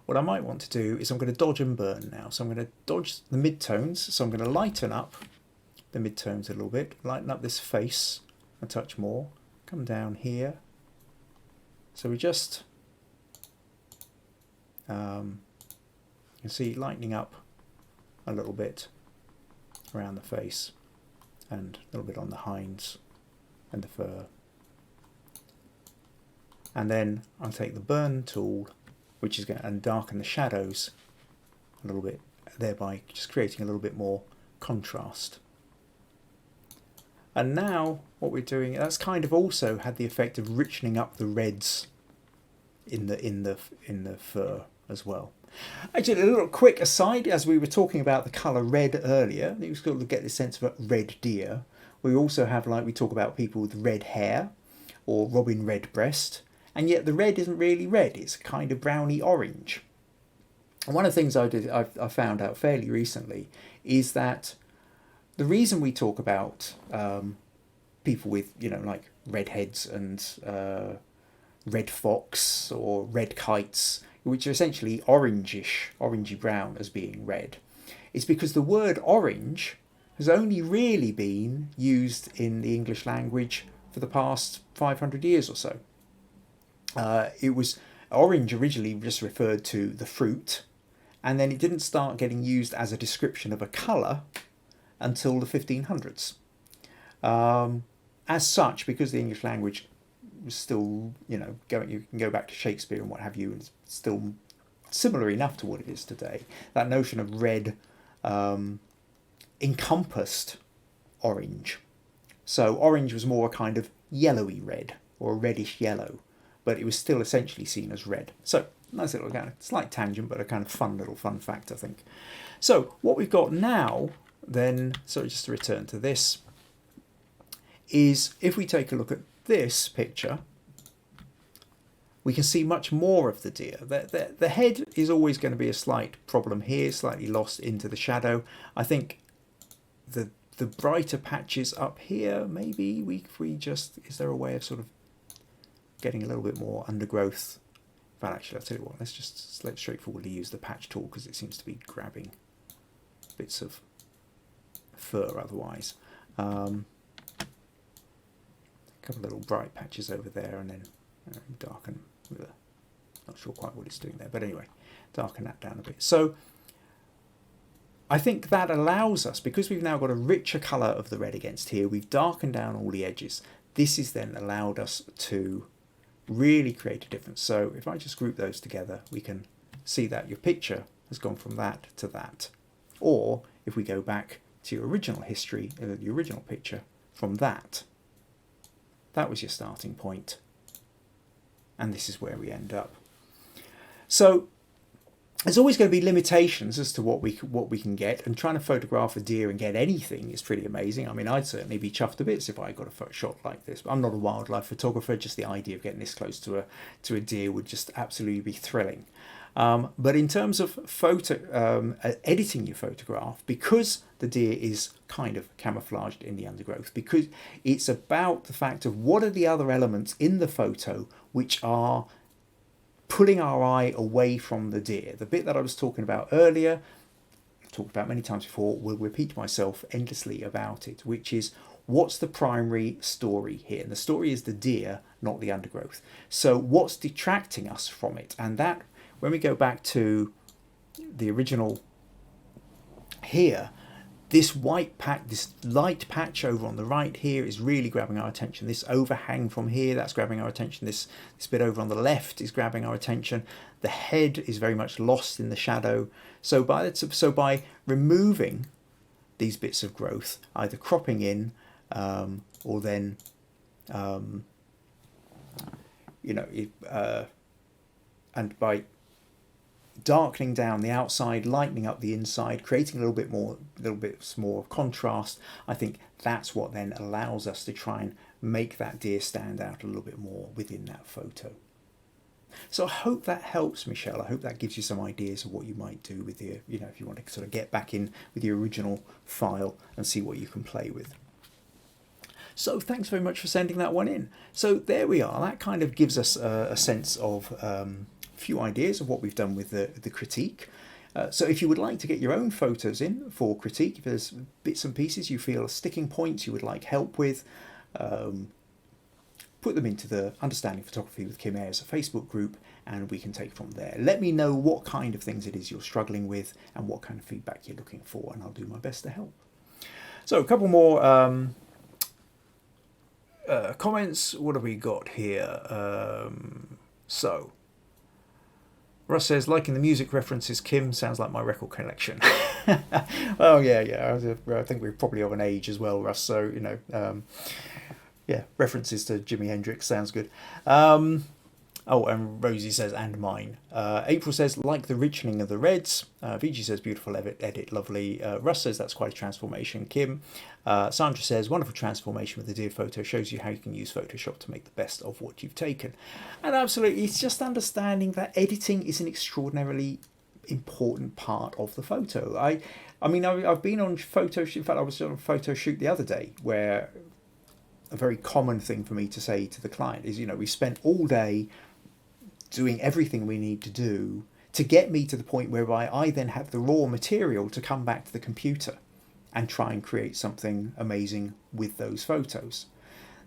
what I might want to do is I'm going to dodge and burn now. So I'm going to dodge the midtones. So I'm going to lighten up the midtones a little bit, lighten up this face a touch more, come down here. So we just, you can see lightening up a little bit around the face and a little bit on the hinds and the fur. And then I'll take the burn tool, which is going to darken the shadows a little bit, thereby just creating a little bit more contrast. And now what we're doing, that's kind of also had the effect of richening up the reds in the fur as well. Actually, a little quick aside, as we were talking about the colour red earlier, you sort of get the sense of a red deer. We also have, like we talk about people with red hair or robin redbreast, and yet the red isn't really red, it's kind of browny orange. And one of the things I found out fairly recently is that the reason we talk about people with, like redheads and red fox or red kites, which are essentially orangey brown as being red, is because the word orange has only really been used in the English language for the past 500 years or so. It was orange originally just referred to the fruit, and then it didn't start getting used as a description of a colour until the 1500s. As such, because the English language was still, you can go back to Shakespeare and what have you, and it's still similar enough to what it is today. That notion of red encompassed orange. So orange was more a kind of yellowy red or a reddish yellow, but it was still essentially seen as red. So nice little kind of slight tangent, but a kind of fun fact, I think. So what we've got now then, so just to return to this, is if we take a look at this picture, we can see much more of the deer. The head is always going to be a slight problem here, slightly lost into the shadow. I think the brighter patches up here, maybe is there a way of sort of getting a little bit more undergrowth? But actually, I'll tell you what, let's straightforwardly use the patch tool because it seems to be grabbing bits of fur otherwise. A couple of little bright patches over there, and then darken with not sure quite what it's doing there, but anyway, darken that down a bit. So I think that allows us, because we've now got a richer colour of the red against here, we've darkened down all the edges. This has then allowed us to really create a difference. So if I just group those together, we can see that your picture has gone from that to that. Or if we go back to your original history, the original picture, from that was your starting point. And this is where we end up. So there's always going to be limitations as to what we can get, and trying to photograph a deer and get anything is pretty amazing. I mean, I'd certainly be chuffed to bits if I got a photo shot like this. But I'm not a wildlife photographer. Just the idea of getting this close to a deer would just absolutely be thrilling. But in terms of editing your photograph, because the deer is kind of camouflaged in the undergrowth, because it's about the fact of what are the other elements in the photo which are pulling our eye away from the deer. The bit that I was talking about earlier, talked about many times before, will repeat myself endlessly about it, which is what's the primary story here? And the story is the deer, not the undergrowth. So what's detracting us from it? And that, when we go back to the original here, this white patch, this light patch over on the right here is really grabbing our attention. This overhang from here, that's grabbing our attention. This bit over on the left is grabbing our attention. The head is very much lost in the shadow. So by removing these bits of growth, either cropping in or then, and by darkening down the outside, lightening up the inside, creating a little bit more contrast, I think that's what then allows us to try and make that deer stand out a little bit more within that photo. So I hope that helps, Michelle. I hope that gives you some ideas of what you might do with your, if you want to sort of get back in with your original file and see what you can play with. So thanks very much for sending that one in. So there we are. That kind of gives us a sense of few ideas of what we've done with the critique. So if you would like to get your own photos in for critique, if there's bits and pieces you feel are sticking points you would like help with, put them into the Understanding Photography with Kim Ayres Facebook group, and we can take from there. Let me know what kind of things it is you're struggling with and what kind of feedback you're looking for, and I'll do my best to help. So a couple more comments. What have we got here? So Russ says, liking the music references, Kim, sounds like my record collection. Well, yeah. I think we're probably of an age as well, Russ. So, references to Jimi Hendrix sounds good. Oh, and Rosie says, and mine. April says, like the richening of the reds. VG says, beautiful edit, lovely. Russ says, that's quite a transformation. Kim. Sandra says, wonderful transformation with the deer photo. Shows you how you can use Photoshop to make the best of what you've taken. And absolutely, it's just understanding that editing is an extraordinarily important part of the photo. I've been on photo shoot. In fact, I was on a photo shoot the other day where a very common thing for me to say to the client is, we spent all day doing everything we need to do to get me to the point whereby I then have the raw material to come back to the computer and try and create something amazing with those photos.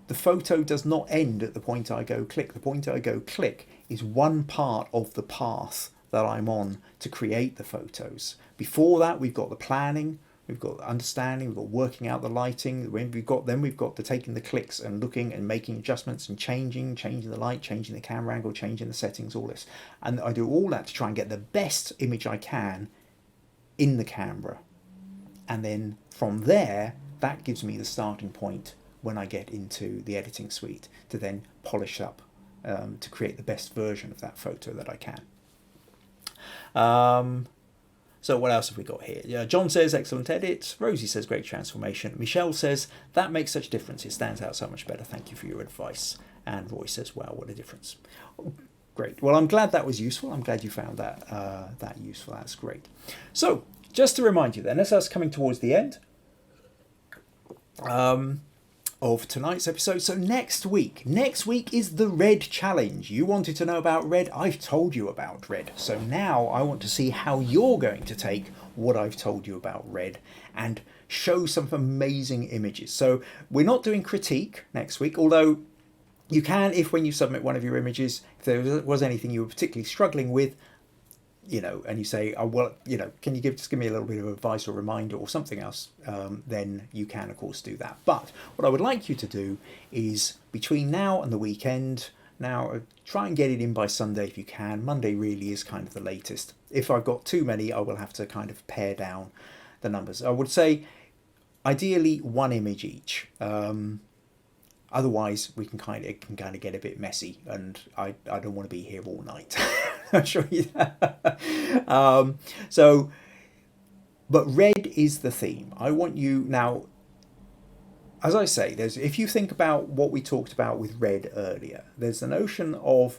The photo does not end at the point I go click. The point I go click is one part of the path that I'm on to create the photos. Before that, we've got the planning, we've got the understanding, we've got working out the lighting. We've got the taking the clicks and looking and making adjustments and changing the light, changing the camera angle, changing the settings, all this. And I do all that to try and get the best image I can in the camera. And then from there, that gives me the starting point when I get into the editing suite to then polish up to create the best version of that photo that I can. So what else have we got here? John says, excellent edit. Rosie says, great transformation. Michelle says, that makes such a difference. It stands out so much better. Thank you for your advice. And Roy says, wow, what a difference. Oh, great. Well, I'm glad that was useful. I'm glad you found that useful. That's great. So just to remind you then, as us coming towards the end of tonight's episode. So next week is the Red Challenge. You wanted to know about Red. I've told you about Red. So now I want to see how you're going to take what I've told you about Red and show some amazing images. So we're not doing critique next week, although you can, if when you submit one of your images, if there was anything you were particularly struggling with, and you say, oh, well, can you just give me a little bit of advice or reminder or something else, then you can, of course, do that. But what I would like you to do is between now and the weekend, Now, try and get it in by Sunday if you can. Monday really is kind of the latest. If I've got too many, I will have to kind of pare down the numbers. I would say ideally one image each. Otherwise, it can kind of get a bit messy, and I don't want to be here all night. I'll show you that. But red is the theme. I want you now. As I say, if you think about what we talked about with red earlier, there's the notion of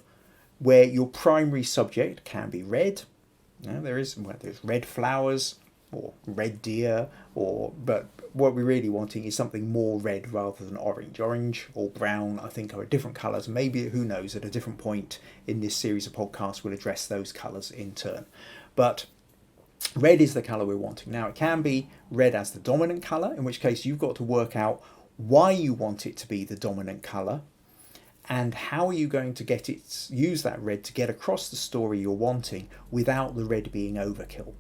where your primary subject can be red. There's red flowers or red deer, but what we're really wanting is something more red rather than orange. Orange or brown, I think, are different colours. Maybe, who knows, at a different point in this series of podcasts, we'll address those colours in turn. But red is the colour we're wanting. Now, it can be red as the dominant colour, in which case you've got to work out why you want it to be the dominant colour and how are you going to use that red to get across the story you're wanting without the red being overkill.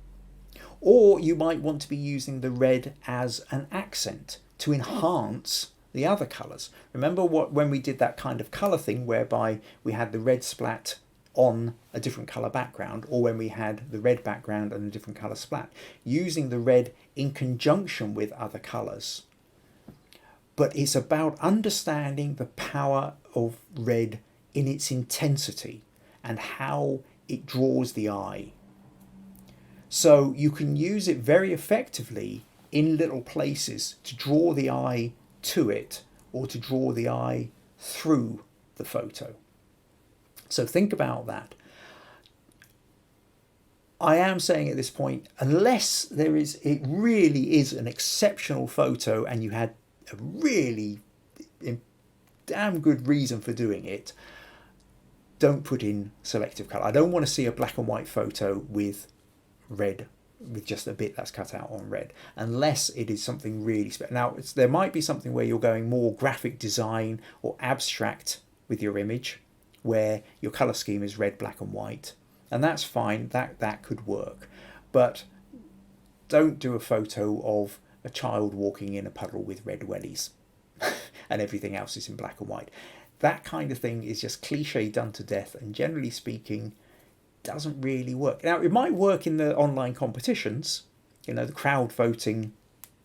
Or you might want to be using the red as an accent to enhance the other colours. Remember when we did that kind of colour thing whereby we had the red splat on a different colour background, or when we had the red background and a different colour splat, using the red in conjunction with other colours. But it's about understanding the power of red in its intensity and how it draws the eye. So you can use it very effectively in little places to draw the eye to it or to draw the eye through the photo. So think about that. I am saying at this point, unless it really is an exceptional photo and you had a really damn good reason for doing it, don't put in selective colour. I don't want to see a black and white photo with red, with just a bit that's cut out on red, unless it is something really special. Now, there might be something where you're going more graphic design or abstract with your image, where your colour scheme is red, black and white, and that's fine, that could work. But don't do a photo of a child walking in a puddle with red wellies and everything else is in black and white. That kind of thing is just cliche done to death, and generally speaking doesn't really work. Now, it might work in the online competitions, the crowd voting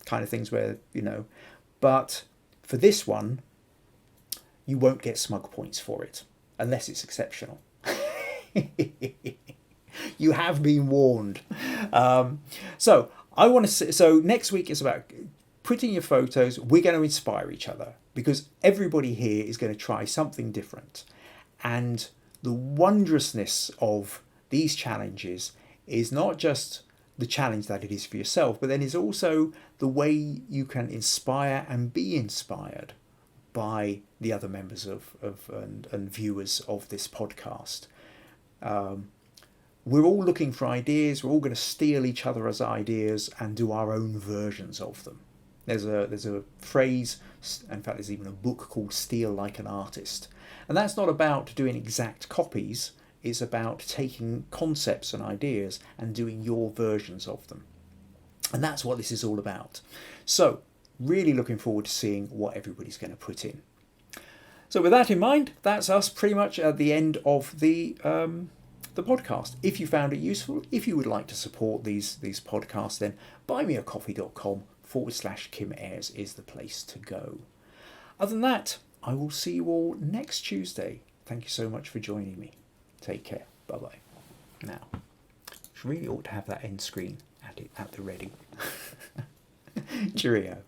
kind of things where, but for this one, you won't get smug points for it unless it's exceptional. You have been warned. So next week is about putting your photos. We're going to inspire each other because everybody here is going to try something different. And the wondrousness of these challenges is not just the challenge that it is for yourself, but then is also the way you can inspire and be inspired by the other members and viewers of this podcast. We're all looking for ideas. We're all going to steal each other's ideas and do our own versions of them. There's a phrase, in fact there's even a book called Steal Like an Artist. And that's not about doing exact copies. It's about taking concepts and ideas and doing your versions of them. And that's what this is all about. So really looking forward to seeing what everybody's going to put in. So with that in mind, that's us pretty much at the end of the podcast. If you found it useful, if you would like to support these podcasts, then buymeacoffee.com/Kim Ayres is the place to go. Other than that, I will see you all next Tuesday. Thank you so much for joining me. Take care. Bye-bye. Now, really ought to have that end screen at the ready. Cheerio.